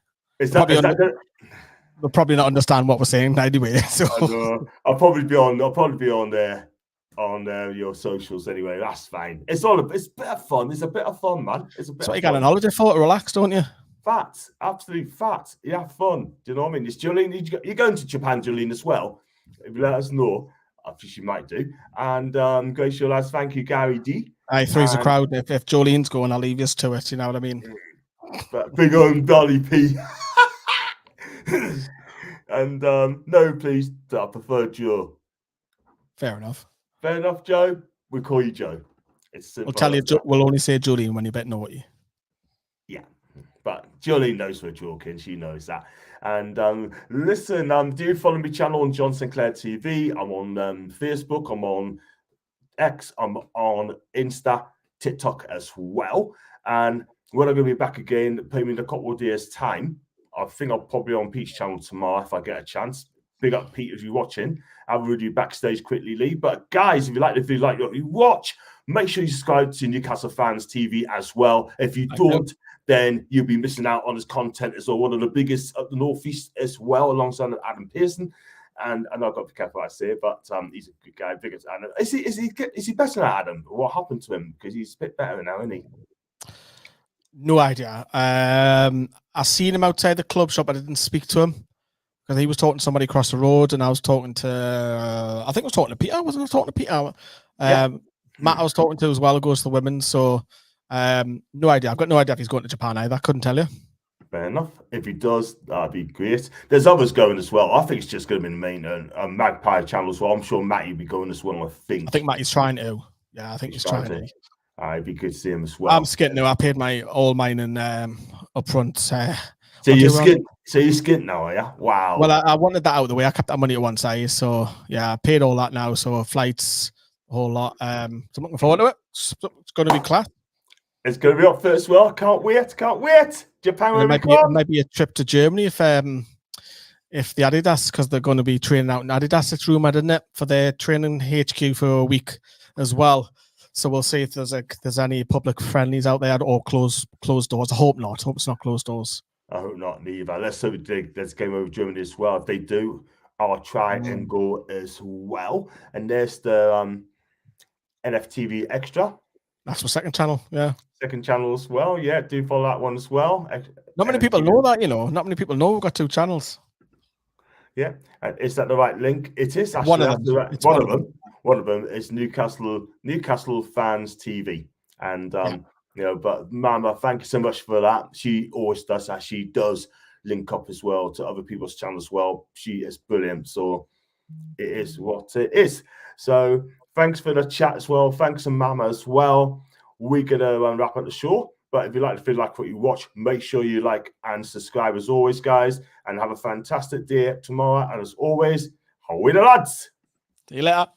They'll probably not understand what we're saying anyway. So I'll probably be on there. On your socials anyway. That's fine. It's a bit of fun. It's a bit of fun, man. It's a bit. So you got an holiday for to relax, don't you? Fat, absolute fat. You have fun. Do you know what I mean? It's Jolene. You're going to Japan, Jolene, as well. If you let us know, I think she might do. And great show, lads. Thank you, Gary D. Three's a crowd. If Jolene's going, I'll leave you to it. You know what I mean? But big on Dolly P. And no, please, I prefer Joe. Fair enough. Fair enough, Joe. We call you Joe. It's simple. We'll tell you. We'll only say Jolene when you bet naughty. Yeah, but Jolene knows we're joking. She knows that. And listen, do follow me channel on John Sinclair TV. I'm on Facebook. I'm on X. I'm on Insta, TikTok as well. And when I'm going to be back again, maybe in a couple of days' time, I think I'll probably on Pete's channel tomorrow if I get a chance. Big up, Pete, if you're watching. I'll review backstage quickly, Lee. But guys, if you like the video, like what you watch, make sure you subscribe to Newcastle Fans TV as well. If you don't, then you'll be missing out on his content as well. One of the biggest up the Northeast as well, alongside Adam Pearson. And I've got to be careful what I say, but he's a good guy. Big as Adam. Is he better than Adam? What happened to him? Because he's a bit better now, isn't he? No idea. I seen him outside the club shop. I didn't speak to him because he was talking to somebody across the road, and I was talking to, I think I was talking to Peter. Wasn't I talking to Peter? Matt, I was talking to as well, goes to the women. So, no idea. I've got no idea if he's going to Japan either. I couldn't tell you. Fair enough. If he does, that'd be great. There's others going as well. I think it's just going to be the main Magpie channel as well. I'm sure Matty will be going as well. I think Matty's trying to. Yeah, I think he's trying to. It'd be good to see him as well. I'm skint now. I paid all mine in upfront. So you're skint. So you're skint now, are you? Wow. Well, I wanted that out of the way. I kept that money at one side, so yeah, I paid all that now. So flights, a whole lot. So I'm looking forward to it. It's going to be class. It's going to be up there as well. Can't wait. Can't wait. Japan will it might be a trip to Germany if the Adidas, because they're going to be training out in Adidas. It's rumored, isn't it, for their training HQ for a week as well. So we'll see if there's any public friendlies out there or closed doors. I hope not. I hope it's not closed doors. I hope not neither. Let's hope there's game over Germany as well. If they do, I'll try and go as well. And there's the NFTV Extra. That's my second channel, yeah. Second channel as well, yeah. Do follow that one as well. Not many people know that, Not many people know we've got 2 channels. Yeah, and is that the right link? It is actually one of them. One of them is Newcastle Fans TV, and But Mama, thank you so much for that. She always does that. She does link up as well to other people's channels as well. She is brilliant. So it is what it is. So thanks for the chat as well. Thanks to Mama as well. We're gonna wrap up the show. But if you feel like what you watch, make sure you like and subscribe as always, guys. And have a fantastic day tomorrow. And as always, how are the lads? See you later.